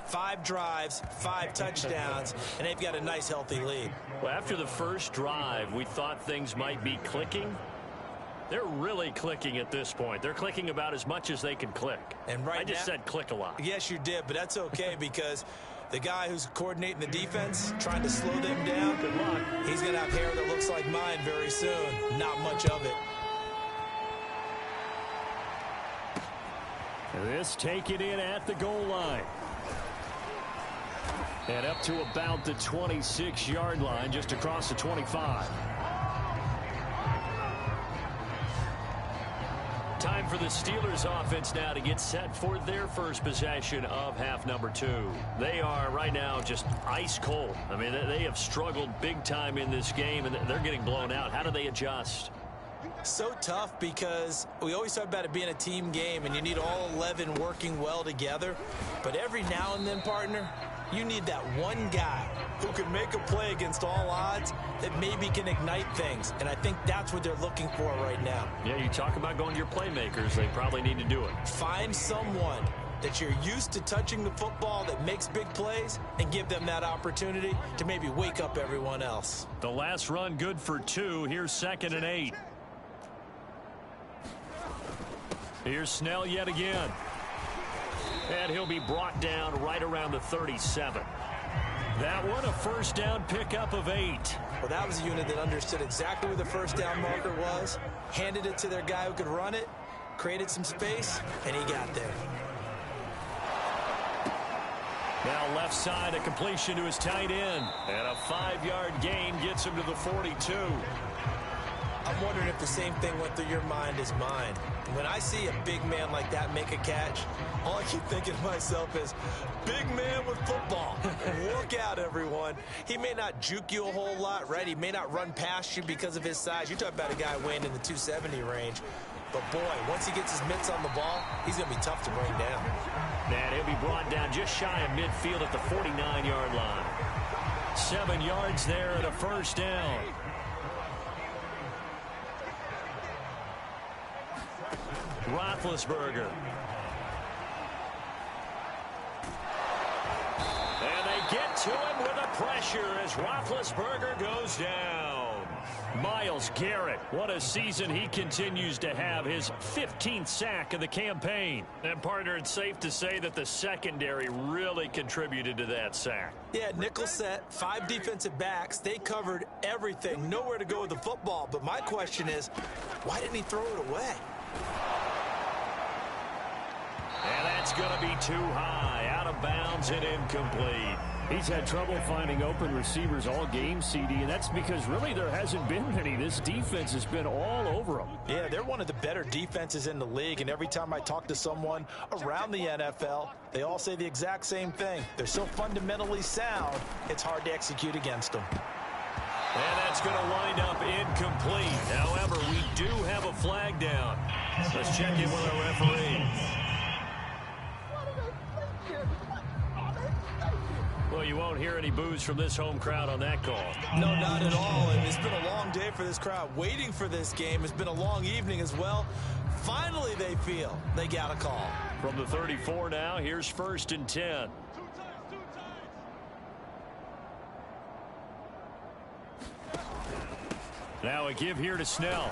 S3: 5 drives, 5 touchdowns, and they've got a nice healthy lead.
S2: Well, after the first drive, we thought things might be clicking. They're really clicking at this point. They're clicking about as much as they can click.
S3: And right
S2: I just
S3: now,
S2: said click a lot.
S3: Yes, you did, but that's okay because the guy who's coordinating the defense, trying to slow them down,
S2: Good luck.
S3: he's going to have hair that looks like mine very soon. Not much of it.
S2: This taken in at the goal line. And up to about the 26-yard line, just across the 25. Time for the Steelers offense now to get set for their first possession of half number 2. They are right now just ice cold. I mean, they have struggled big time in this game, and they're getting blown out. How do they adjust?
S3: So tough because we always talk about it being a team game, and you need all 11 working well together. But every now and then, partner, you need that one guy who can make a play against all odds that maybe can ignite things. And I think that's what they're looking for right now.
S2: Yeah, you talk about going to your playmakers. They probably need to do it.
S3: Find someone that you're used to touching the football that makes big plays and give them that opportunity to maybe wake up everyone else.
S2: The last run good for 2. Here's 2nd and 8. Here's Snell yet again. And he'll be brought down right around the 37. That one, a first down pickup of 8.
S3: Well, that was a unit that understood exactly where the first down marker was, handed it to their guy who could run it, created some space, and he got there.
S2: Now left side, a completion to his tight end. And a 5-yard gain gets him to the 42.
S3: I'm wondering if the same thing went through your mind as mine. When I see a big man like that make a catch, all I keep thinking to myself is, big man with football. Look out, everyone. He may not juke you a whole lot, right? He may not run past you because of his size. You're talking about a guy weighing in the 270 range. But, boy, once he gets his mitts on the ball, he's going to be tough to bring down.
S2: And he'll be brought down just shy of midfield at the 49-yard line. 7 yards there and a first down. Roethlisberger. And they get to him with a pressure as Roethlisberger goes down. Myles Garrett, what a season he continues to have, his 15th sack of the campaign. And, partner, it's safe to say that the secondary really contributed to that sack.
S3: Yeah, nickel set, 5 defensive backs. They covered everything, nowhere to go with the football. But my question is, why didn't he throw it away?
S2: And that's going to be too high, out of bounds and incomplete.
S7: He's had trouble finding open receivers all game, CD, and that's because really there hasn't been many. This defense has been all over them.
S3: Yeah, they're one of the better defenses in the league, and every time I talk to someone around the NFL, they all say the exact same thing. They're so fundamentally sound, it's hard to execute against them.
S2: And that's going to wind up incomplete. However, we do have a flag down. Let's check in with our referee. Well, you won't hear any boos from this home crowd on that call.
S3: No, not at all. And it's been a long day for this crowd waiting for this game. It's been a long evening as well. Finally, they feel they got a call.
S2: From the 34 now, here's 1st and 10. Now a give here to Snell.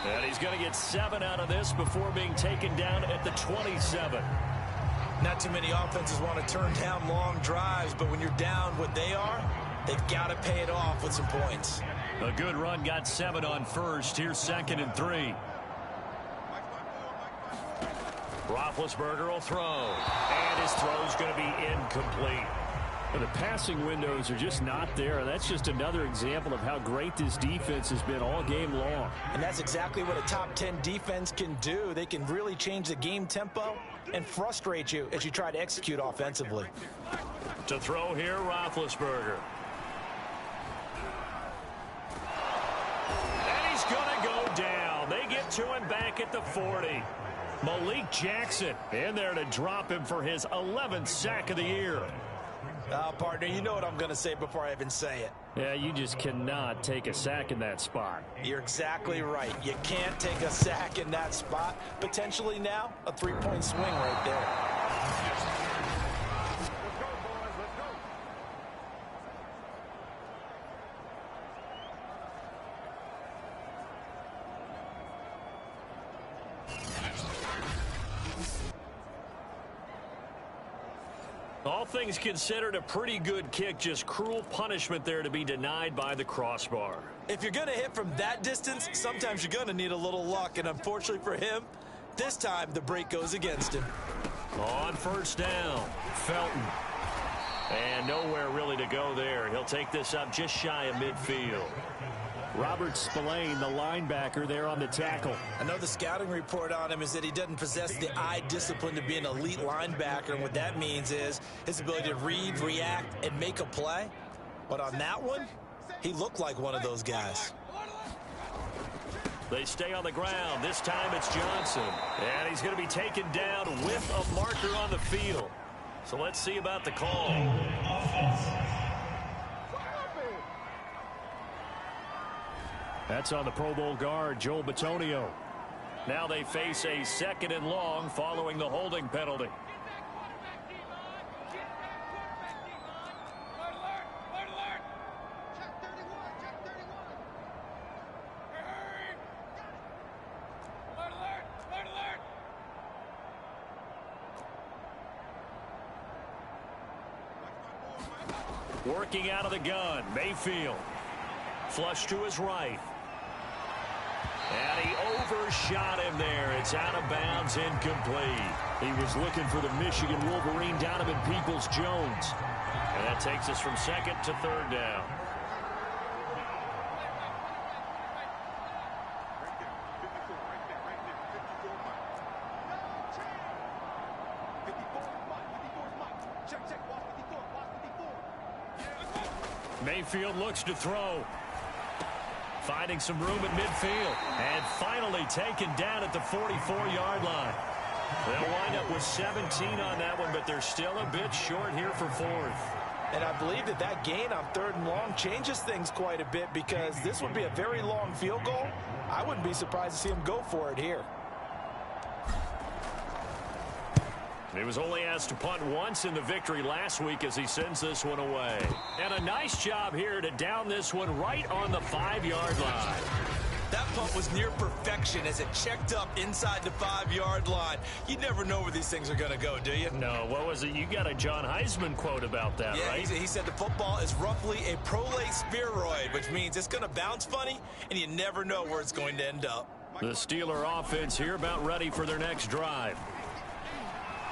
S2: And he's going to get 7 out of this before being taken down at the 27.
S3: Not too many offenses want to turn down long drives, but when you're down what they are, they've got to pay it off with some points.
S2: A good run got 7 on first. Here's 2nd and 3. Roethlisberger will throw. And his throw's going to be incomplete.
S7: The passing windows are just not there. That's just another example of how great this defense has been all game long.
S3: And that's exactly what a top 10 defense can do. They can really change the game tempo and frustrate you as you try to execute offensively.
S2: To throw here, Roethlisberger. And he's going to go down. They get to him back at the 40. Malik Jackson in there to drop him for his 11th sack of the year.
S3: Partner, you know what I'm going to say before I even say it.
S7: Yeah, you just cannot take a sack in that spot.
S3: You're exactly right. You can't take a sack in that spot. Potentially now, a 3-point swing right there.
S2: All things considered, a pretty good kick. Just cruel punishment there to be denied by the crossbar.
S3: If you're going to hit from that distance, sometimes you're going to need a little luck. And unfortunately for him, this time the break goes against him.
S2: On 1st down, Felton. And nowhere really to go there. He'll take this up just shy of midfield.
S7: Robert Spillane, the linebacker, there on the tackle.
S3: I know the scouting report on him is that he doesn't possess the eye discipline to be an elite linebacker, and what that means is his ability to read, react, and make a play. But on that one, he looked like one of those guys.
S2: They stay on the ground. This time it's Johnson. And he's going to be taken down with a marker on the field. So let's see about the call.
S7: That's on the Pro Bowl guard, Joel Bitonio.
S2: Now they face a 2nd and long following the holding penalty. Working out of the gun, Mayfield. Flush to his right. And he overshot him there. It's out of bounds, incomplete.
S7: He was looking for the Michigan Wolverine, Donovan Peoples-Jones.
S2: And that takes us from second to third down. Mayfield looks to throw. Finding some room at midfield. And finally taken down at the 44-yard line. They'll wind up with 17 on that one, but they're still a bit short here for fourth.
S4: And I believe that gain on 3rd and long changes things quite a bit, because this would be a very long field goal. I wouldn't be surprised to see him go for it here.
S2: He was only asked to punt once in the victory last week as he sends this one away. And a nice job here to down this one right on the 5-yard line.
S3: That punt was near perfection as it checked up inside the 5-yard line. You never know where these things are going to go, do you?
S2: No, what was it? You got a John Heisman quote about that,
S3: yeah,
S2: right?
S3: He said the football is roughly a prolate spheroid, which means it's going to bounce funny, and you never know where it's going to end up.
S2: The Steeler offense here about ready for their next drive.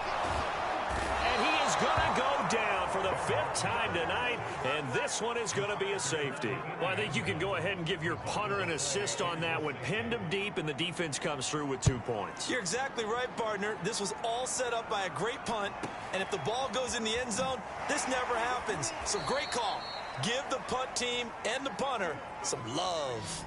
S2: And he is going to go down for the 5th time tonight, and this one is going to be a safety. Well, I think you can go ahead and give your punter an assist on that one. Pinned him deep, and the defense comes through with 2 points.
S3: You're exactly right, partner. This was all set up by a great punt, and if the ball goes in the end zone, this never happens. So great call. Give the punt team and the punter some love.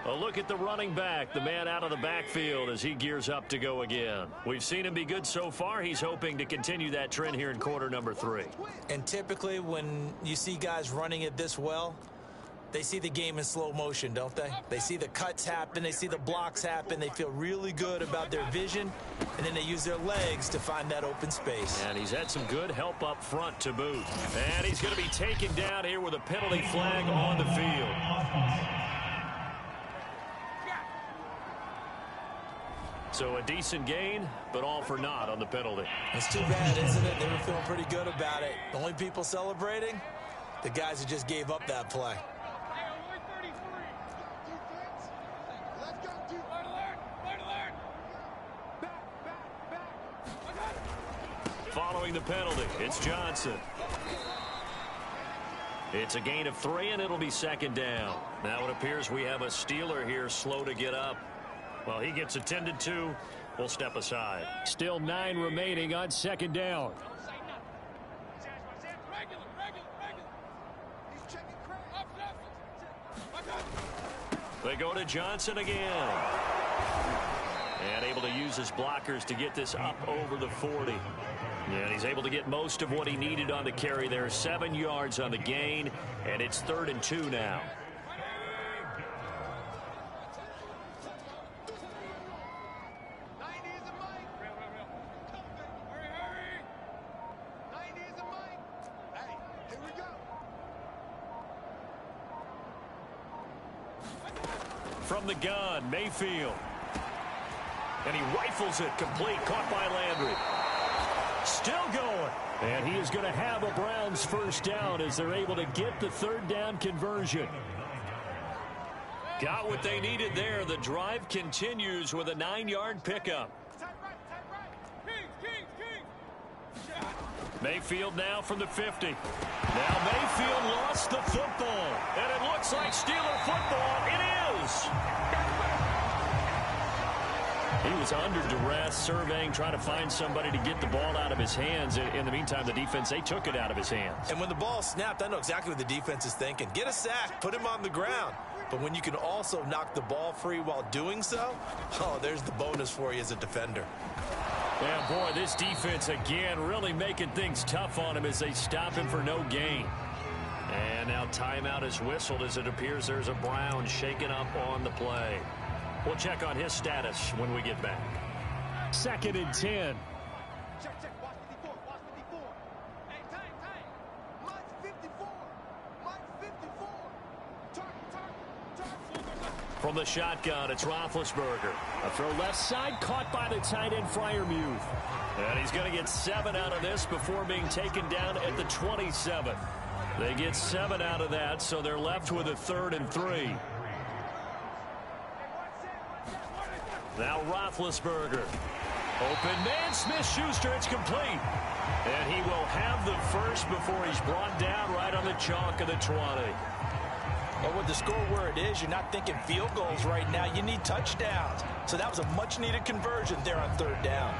S2: A look at the running back, the man out of the backfield as he gears up to go again. We've seen him be good so far. He's hoping to continue that trend here in quarter number 3.
S3: And typically when you see guys running it this well, they see the game in slow motion, don't they? They see the cuts happen. They see the blocks happen. They feel really good about their vision, and then they use their legs to find that open space.
S2: And he's had some good help up front to boot. And he's going to be taken down here with a penalty flag on the field. So a decent gain, but all for naught on the penalty.
S3: It's too bad, isn't it? They were feeling pretty good about it. The only people celebrating, the guys who just gave up that play.
S2: Following the penalty, it's Johnson. It's a gain of 3, and it'll be 2nd down. Now it appears we have a Steeler here slow to get up. Well, he gets attended to. We'll step aside.
S7: Still 9 remaining on 2nd down.
S2: They go to Johnson again. And able to use his blockers to get this up over the 40. And he's able to get most of what he needed on the carry there. 7 yards on the gain, and it's 3rd and 2 now. From the gun, Mayfield. And he rifles it complete, caught by Landry. Still going.
S7: And he is going to have a Browns 1st down as they're able to get the 3rd down conversion.
S2: Got what they needed there. The drive continues with a 9-yard pickup. Mayfield now from the 50. Now Mayfield lost the football. And it looks like Steeler football. It is. He was under duress, surveying, trying to find somebody to get the ball out of his hands. In the meantime, the defense, they took it out of his hands.
S3: And when the ball snapped, I know exactly what the defense is thinking. Get a sack, put him on the ground. But when you can also knock the ball free while doing so, oh, there's the bonus for you as a defender.
S2: Yeah, boy, this defense, again, really making things tough on him as they stop him for no gain. And now timeout is whistled as it appears there's a Brown shaken up on the play. We'll check on his status when we get back.
S7: 2nd and 10.
S2: From the shotgun, it's Roethlisberger.
S7: A throw left side, caught by the tight end, Freiermuth.
S2: And he's going to get 7 out of this before being taken down at the 27. They get 7 out of that, so they're left with a 3rd and 3. Now Roethlisberger. Open man, Smith-Schuster, it's complete. And he will have the first before he's brought down right on the chalk of the 20.
S4: And with the score where it is, you're not thinking field goals right now. You need touchdowns. So that was a much-needed conversion there on 3rd down.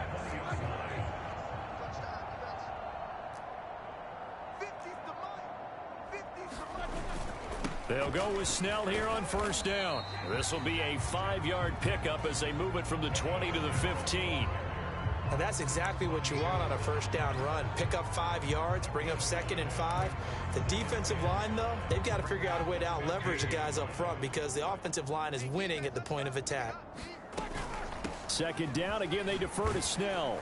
S2: They'll go with Snell here on 1st down. This will be a 5-yard pickup as they move it from the 20 to the 15.
S3: And that's exactly what you want on a 1st down run. Pick up 5 yards, bring up 2nd and 5. The defensive line, though, they've got to figure out a way to out-leverage the guys up front because the offensive line is winning at the point of attack.
S2: 2nd down. Again, they defer to Snell.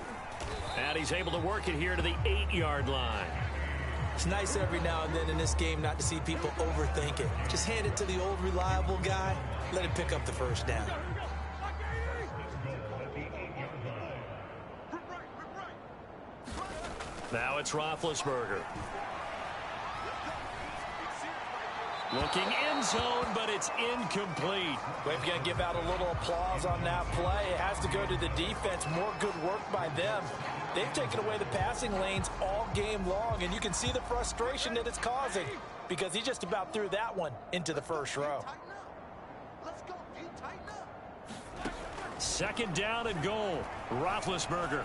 S2: And he's able to work it here to the 8-yard line.
S3: It's nice every now and then in this game not to see people overthink it. Just hand it to the old reliable guy. Let him pick up the 1st down.
S2: Now it's Roethlisberger. Looking end zone, but it's incomplete.
S4: We've got to give out a little applause on that play. It has to go to the defense. More good work by them. They've taken away the passing lanes all game long, and you can see the frustration that it's causing because he just about threw that one into the 1st row.
S2: 2nd down and goal. Roethlisberger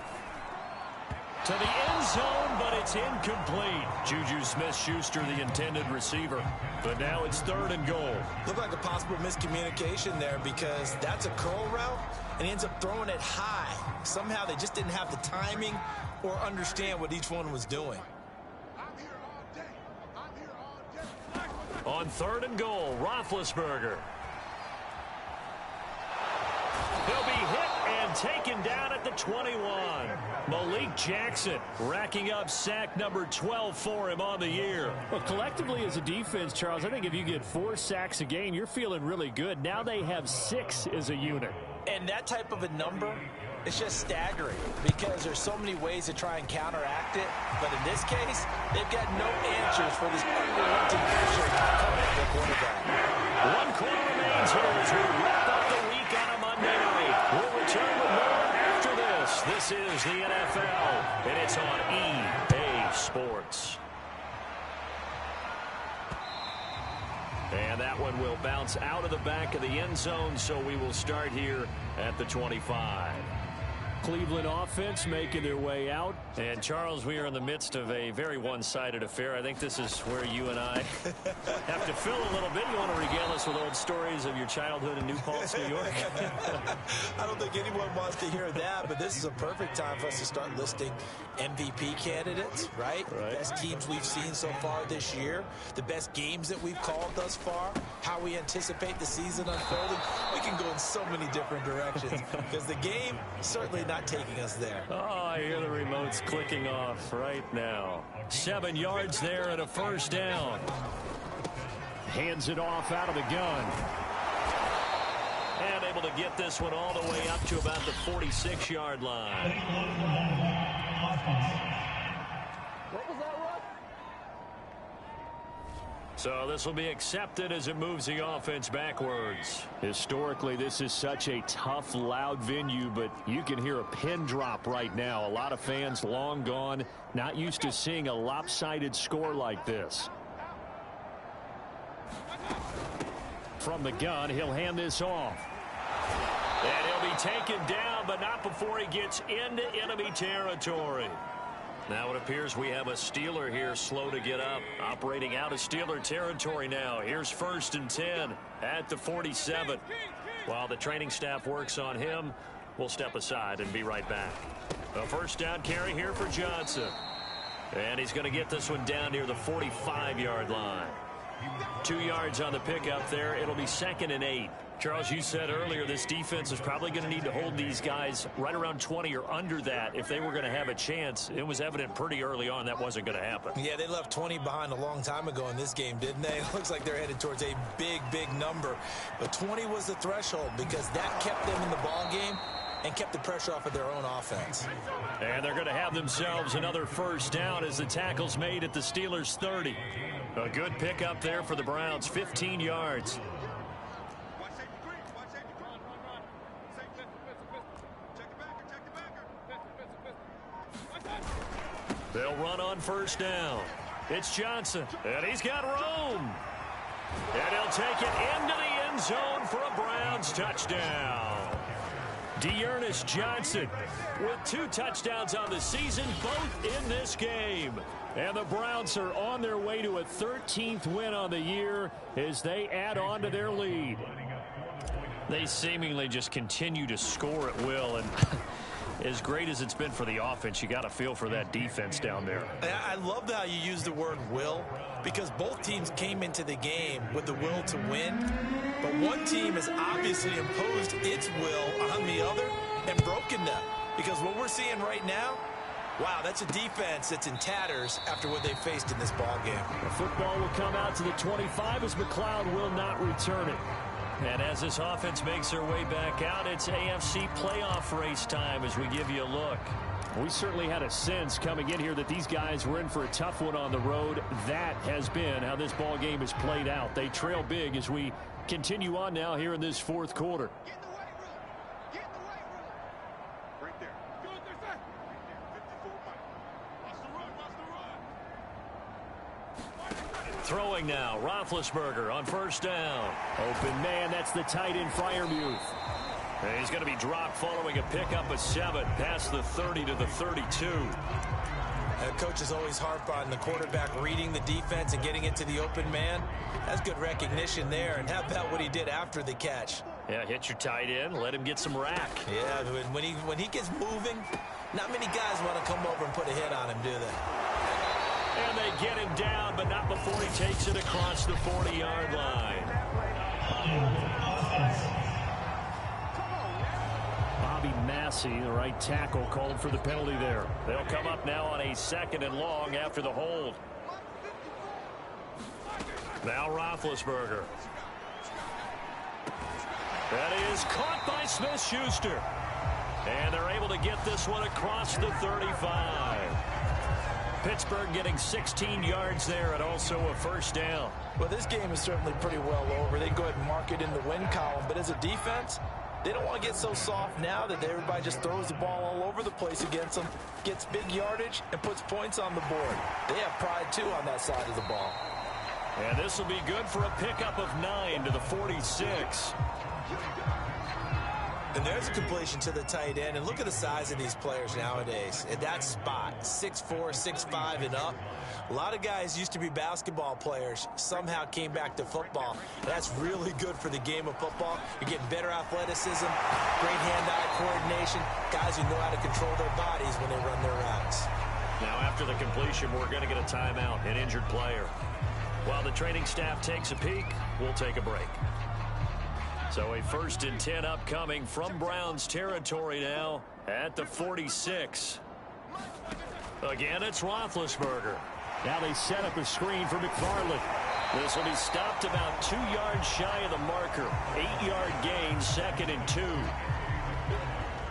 S2: to the end zone, but it's incomplete. Juju Smith-Schuster, the intended receiver. But now it's 3rd and goal.
S3: Looked like a possible miscommunication there because that's a curl route, and he ends up throwing it high. Somehow they just didn't have the timing or understand what each one was doing.
S2: On 3rd and goal, Roethlisberger. He'll be hit and taken down at the 21. Malik Jackson racking up sack number 12 for him on the year.
S7: Well, collectively as a defense, Charles, I think if you get 4 sacks a game, you're feeling really good. Now they have 6 as a unit.
S4: And that type of a number, it's just staggering because there's so many ways to try and counteract it. But in this case, they've got no answers for this unrelenting pressure coming at their quarterback.
S2: 1 quarter remains here as we wrap up the week on a Monday night. We'll return with more after this. This is the NFL, and it's on EA Sports. And that one will bounce out of the back of the end zone, so we will start here at the 25.
S7: Cleveland offense making their way out.
S2: And, Charles, we are in the midst of a very one-sided affair. I think this is where you and I have to fill a little bit. You want to regale us with old stories of your childhood in New Paltz, New York?
S3: I don't think anyone wants to hear that, but this is a perfect time for us to start listing MVP candidates, right? Best teams we've seen so far this year, the best games that we've called thus far, how we anticipate the season unfolding. We can go in so many different directions because the game certainly not taking us there.
S2: Oh, I hear the remotes clicking off right now. 7 yards there and a 1st down.
S7: Hands it off out of the gun.
S2: And able to get this one all the way up to about the 46-yard line. So this will be accepted as it moves the offense backwards.
S7: Historically, this is such a tough, loud venue, but you can hear a pin drop right now. A lot of fans long gone, not used to seeing a lopsided score like this. From the gun, he'll hand this off.
S2: And he'll be taken down, but not before he gets into enemy territory. Now it appears we have a Steeler here slow to get up, operating out of Steeler territory now. Here's 1st and 10 at the 47. While the training staff works on him, we'll step aside and be right back. A 1st down carry here for Johnson. And he's going to get this one down near the 45-yard line. 2 yards on the pickup there. It'll be 2nd and 8. Charles, you said earlier this defense is probably going to need to hold these guys right around 20 or under that if they were going to have a chance. It was evident pretty early on that wasn't going to happen.
S3: Yeah, they left 20 behind a long time ago in this game, didn't they? It looks like they're headed towards a big, big number. But 20 was the threshold because that kept them in the ball game and kept the pressure off of their own offense.
S2: And they're going to have themselves another 1st down as the tackle's made at the Steelers' 30. A good pickup there for the Browns, 15 yards. They'll run on first down. It's Johnson, and he's got room. And he'll take it into the end zone for a Browns touchdown. D'Ernest Johnson with 2 touchdowns on the season, both in this game. And the Browns are on their way to a 13th win on the year as they add on to their lead. They seemingly just continue to score at will, and as great as it's been for the offense, you got to feel for that defense down there.
S3: I love how you use the word will, because both teams came into the game with the will to win, but one team has obviously imposed its will on the other and broken them, because what we're seeing right now, wow, that's a defense that's in tatters after what they faced in this ball game.
S2: The football will come out to the 25 as McLeod will not return it. And as this offense makes their way back out, it's AFC playoff race time as we give you a look. We certainly had a sense coming in here that these guys were in for a tough one on the road. That has been how this ball game has played out. They trail big as we continue on now here in this fourth quarter. Throwing now, Roethlisberger on first down. Open man, that's the tight end Freiermuth. And he's going to be dropped following a pickup of 7 past the 30 to the 32.
S3: Coaches always harp on the quarterback reading the defense and getting it to the open man. That's good recognition there. And how about what he did after the catch?
S2: Yeah, hit your tight end, let him get some rack.
S3: Yeah, when he gets moving, not many guys want to come over and put a hit on him, do they?
S2: And they get him down, but not before he takes it across the 40-yard line. Bobby Massey, the right tackle, called for the penalty there. They'll come up now on a 2nd and long after the hold. Now Roethlisberger. That is caught by Smith-Schuster. And they're able to get this one across the 35. Pittsburgh getting 16 yards there and also a first down.
S3: Well, this game is certainly pretty well over. They can go ahead and mark it in the win column. But as a defense, they don't want to get so soft now that everybody just throws the ball all over the place against them, gets big yardage, and puts points on the board. They have pride, too, on that side of the ball.
S2: And this will be good for a pickup of 9 to the 46.
S3: And there's a completion to the tight end. And look at the size of these players nowadays. At that spot, 6'4", 6'5", and up. A lot of guys used to be basketball players, somehow came back to football. That's really good for the game of football. You're getting better athleticism, great hand-eye coordination, guys who know how to control their bodies when they run their routes.
S2: Now after the completion, we're going to get a timeout, an injured player. While the training staff takes a peek, we'll take a break. So a 1st and 10 upcoming from Browns territory now at the 46. Again, it's Roethlisberger. Now they set up a screen for McFarland. This will be stopped about 2 yards shy of the marker. 8-yard gain, 2nd and 2.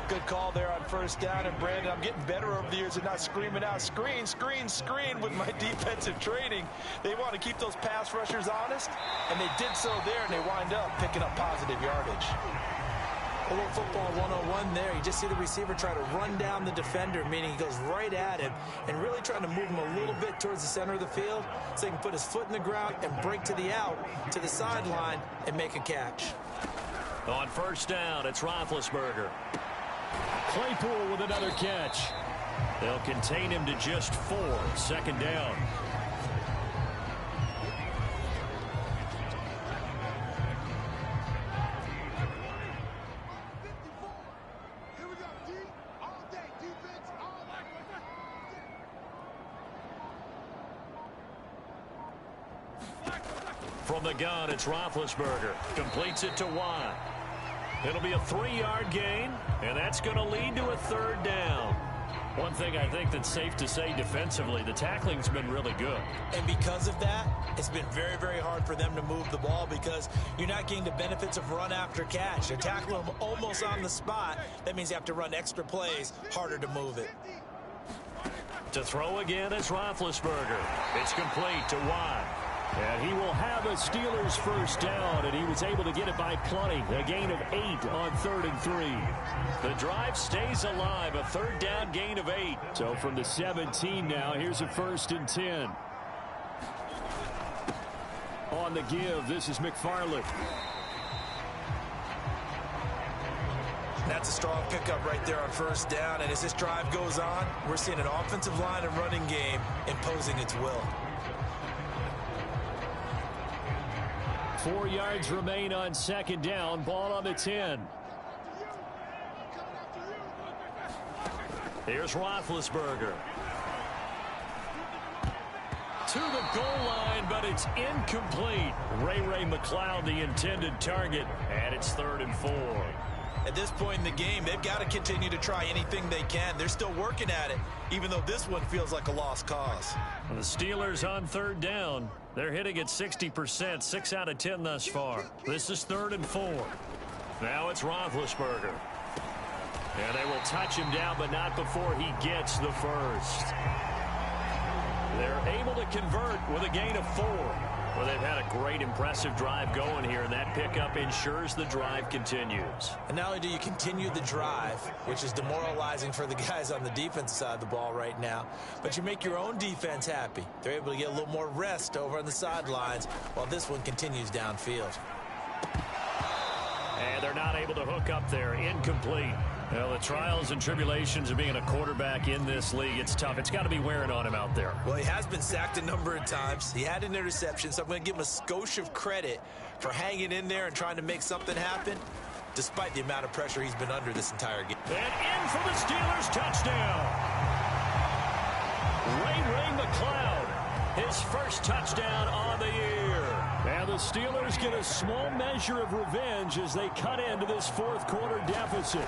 S3: Good call there on first down. And Brandon, I'm getting better over the years at not screaming out screen, screen, screen with my defensive training. They want to keep those pass rushers honest, and they did so there, and they wind up picking up positive yardage. A little football 101 there. You just see the receiver try to run down the defender, meaning he goes right at him and really trying to move him a little bit towards the center of the field so he can put his foot in the ground and break to the out, to the sideline, and make a catch.
S2: On first down, it's Roethlisberger. Claypool with another catch. They'll contain him to just 4. 2nd down. From the gun, it's Roethlisberger. Completes it to Watt. It'll be a 3-yard gain, and that's going to lead to a 3rd down. One thing I think that's safe to say defensively, the tackling's been really good.
S3: And because of that, it's been very, very hard for them to move the ball because you're not getting the benefits of run after catch. They're tackling them almost on the spot. That means you have to run extra plays, harder to move it.
S2: To throw again is Roethlisberger. It's complete to Watt.
S7: And he will have a Steelers first down, and he was able to get it by plenty. A gain of 8 on 3rd and 3. The drive stays alive, a third down gain of 8. So from the 17 now, here's a 1st and 10. On the give, this is McFarland.
S3: That's a strong pickup right there on 1st down, and as this drive goes on, we're seeing an offensive line and running game imposing its will.
S7: 4 yards remain on 2nd down. Ball on the 10. Here's Roethlisberger. To the goal line, but it's incomplete. Ray McCloud, the intended target, and it's 3rd and 4.
S3: At this point in the game, they've got to continue to try anything they can. They're still working at it, even though this one feels like a lost cause.
S7: The Steelers on 3rd down. They're hitting at 60%, 6 out of 10 thus far. This is 3rd and 4. Now it's Roethlisberger. And they will touch him down, but not before he gets the first. They're able to convert with a gain of 4. Well, they've had a great, impressive drive going here, and that pickup ensures the drive continues.
S3: And not only do you continue the drive, which is demoralizing for the guys on the defensive side of the ball right now, but you make your own defense happy. They're able to get a little more rest over on the sidelines while this one continues downfield.
S7: And they're not able to hook up there. Incomplete. Well, the trials and tribulations of being a quarterback in this league, it's tough. It's got to be wearing on him out there.
S3: Well, he has been sacked a number of times. He had an interception, so I'm going to give him a skosh of credit for hanging in there and trying to make something happen, despite the amount of pressure he's been under this entire game.
S7: And in for the Steelers, touchdown. Ray McCloud, his first touchdown on the year. And the Steelers get a small measure of revenge as they cut into this 4th quarter deficit.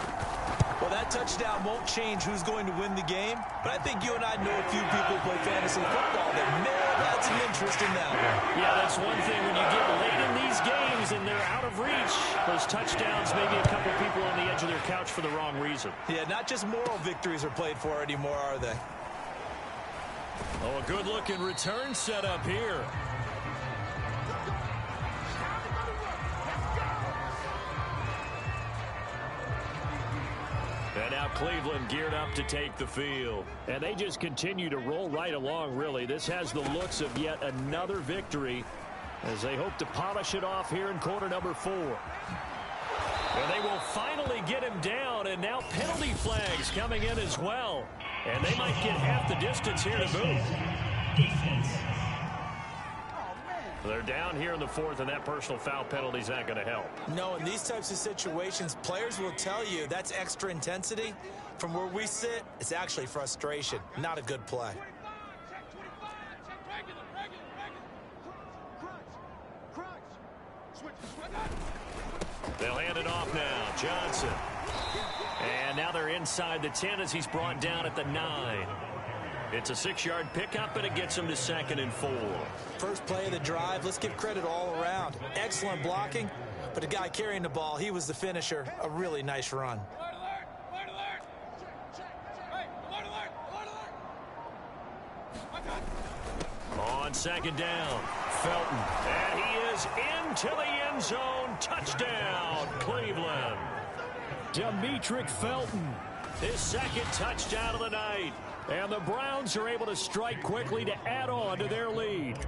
S3: Well, that touchdown won't change who's going to win the game, but I think you and I know a few people who play fantasy football that may have had some interest in that one.
S7: Yeah, that's one thing. When you get late in these games and they're out of reach, those touchdowns, maybe a couple people on the edge of their couch for the wrong reason.
S3: Yeah, not just moral victories are played for anymore, are they?
S7: Oh, a good-looking return set up here. And now Cleveland geared up to take the field. And they just continue to roll right along, really. This has the looks of yet another victory as they hope to polish it off here in quarter number 4. And they will finally get him down, and now penalty flags coming in as well. And they might get half the distance here to boot. They're down here in the 4th, and that personal foul penalty is not going to help.
S3: No, in these types of situations, players will tell you that's extra intensity. From where we sit, it's actually frustration, not a good play.
S7: They'll hand it off now. Johnson. And now they're inside the 10 as he's brought down at the 9. It's a 6-yard pickup, and it gets him to 2nd and 4.
S3: First play of the drive, let's give credit all around. Excellent blocking, but the guy carrying the ball, he was the finisher. A really nice run.
S7: On 2nd down, Felton. And he is into the end zone. Touchdown, Cleveland. Demetric Felton, his 2nd touchdown of the night. And the Browns are able to strike quickly to add on to their lead.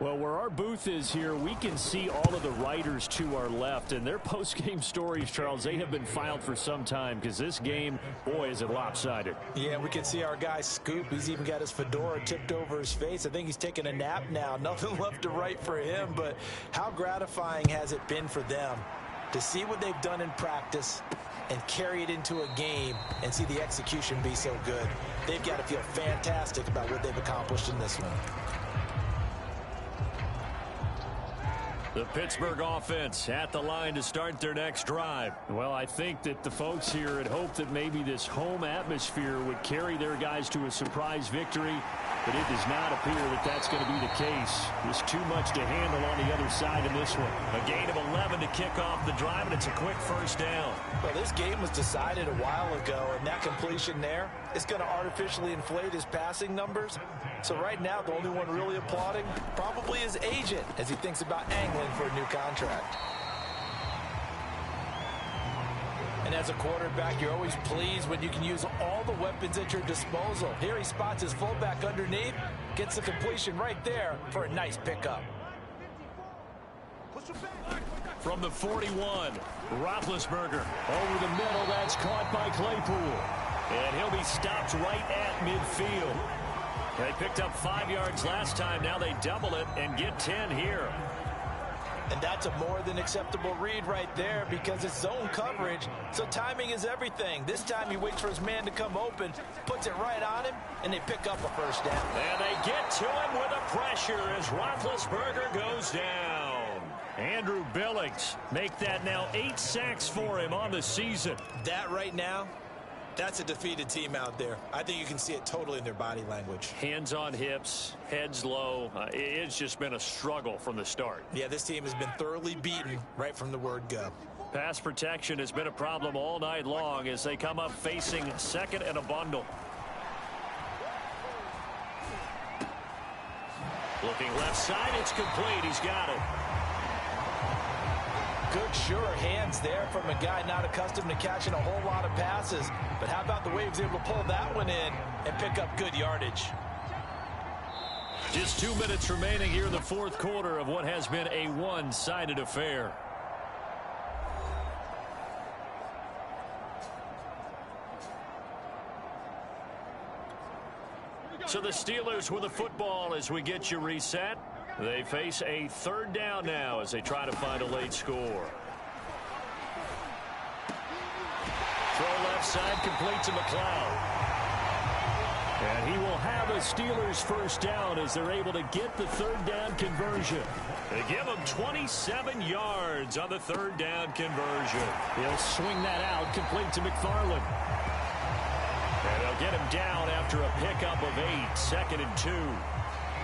S7: Well, where our booth is here, we can see all of the writers to our left. And their post-game stories, Charles, they have been filed for some time because this game, boy, is it lopsided.
S3: Yeah, we can see our guy Scoop. He's even got his fedora tipped over his face. I think he's taking a nap now. Nothing left to write for him, but how gratifying has it been for them to see what they've done in practice and carry it into a game and see the execution be so good. They've got to feel fantastic about what they've accomplished in this one.
S7: The Pittsburgh offense at the line to start their next drive. Well, I think that the folks here had hoped that maybe this home atmosphere would carry their guys to a surprise victory, but it does not appear that that's going to be the case. There's too much to handle on the other side in this one. A gain of 11 to kick off the drive, and it's a quick first down.
S3: Well, this game was decided a while ago, and that completion there is going to artificially inflate his passing numbers.
S4: So right now, the only one really applauding probably his agent as he thinks about angling for a new contract. And as a quarterback, you're always pleased when you can use all the weapons at your disposal. Here he spots his fullback underneath, gets the completion right there for a nice pickup.
S7: From the 41, Roethlisberger over the middle. That's caught by Claypool. And he'll be stopped right at midfield. They picked up 5 yards last time. Now they double it and get 10 here.
S4: And that's a more than acceptable read right there because it's zone coverage, so timing is everything. This time he waits for his man to come open, puts it right on him, and they pick up a first down.
S7: And they get to him with the pressure as Roethlisberger goes down. Andrew Billings make that now 8 sacks for him on the season.
S3: That right now, that's a defeated team out there. I think you can see it totally in their body language.
S7: Hands on hips, heads low. It's just been a struggle from the start.
S3: Yeah, this team has been thoroughly beaten right from the word go.
S7: Pass protection has been a problem all night long as they come up facing second and a bundle. Looking left side, it's complete. He's got it.
S4: Good, sure hands there from a guy not accustomed to catching a whole lot of passes. But how about the way he was able to pull that one in and pick up good yardage?
S7: Just 2 minutes remaining here in the fourth quarter of what has been a one-sided affair. So the Steelers with the football as we get you reset. They face a third down now as they try to find a late score. Throw left side, complete to McLeod. And he will have a Steelers first down as they're able to get the third down conversion. They give him 27 yards on the third down conversion. He'll swing that out, complete to McFarland. And they'll get him down after a pickup of 8, 2nd and 2.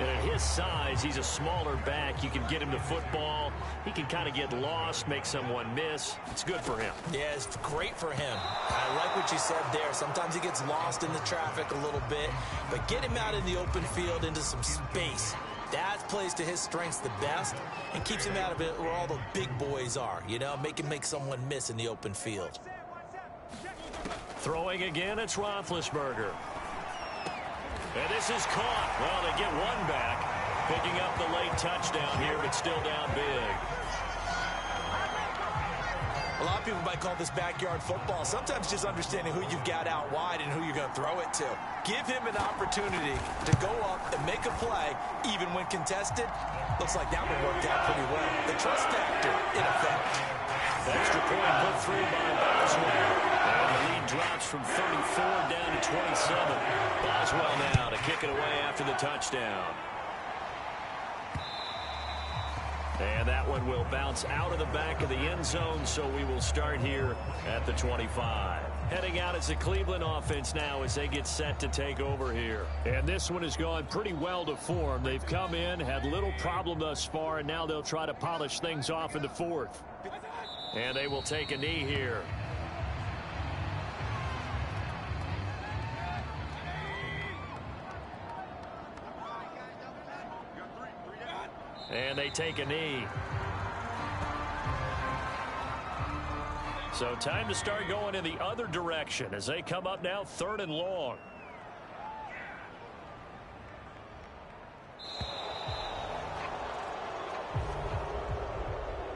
S7: And at his size, he's a smaller back. You can get him the football. He can kind of get lost, make someone miss. It's good for him.
S3: Yeah, it's great for him. I like what you said there. Sometimes he gets lost in the traffic a little bit, but get him out in the open field into some space. That plays to his strengths the best and keeps him out of it where all the big boys are, you know, make him make someone miss in the open field.
S7: Throwing again, it's Roethlisberger. And this is caught. Well, they get one back. Picking up the late touchdown here, but still down big.
S3: A lot of people might call this backyard football. Sometimes just understanding who you've got out wide and who you're going to throw it to. Give him an opportunity to go up and make a play, even when contested. Looks like that one worked out pretty well. The trust factor, in effect.
S7: Extra point put through by Boswell. And the lead drops from 34 down to 27. Boswell now to kick it away after the touchdown. And that one will bounce out of the back of the end zone, so we will start here at the 25. Heading out as the Cleveland offense now as they get set to take over here. And this one has gone pretty well to form. They've come in, had little problem thus far, and now they'll try to polish things off in the fourth. And they will take a knee here. And they take a knee. So time to start going in the other direction as they come up now 3rd and long.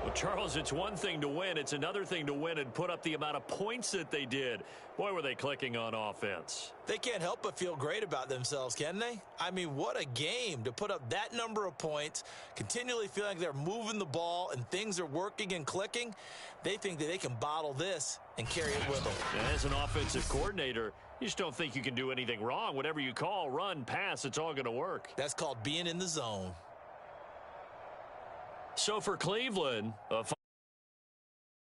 S7: Well, Charles, it's one thing to win. It's another thing to win and put up the amount of points that they did. Boy, were they clicking on offense.
S3: They can't help but feel great about themselves, can they? I mean, what a game to put up that number of points, continually feeling like they're moving the ball and things are working and clicking. They think that they can bottle this and carry it with them.
S7: And as an offensive coordinator, you just don't think you can do anything wrong. Whatever you call, run, pass, it's all going to work.
S3: That's called being in the zone.
S7: So for Cleveland,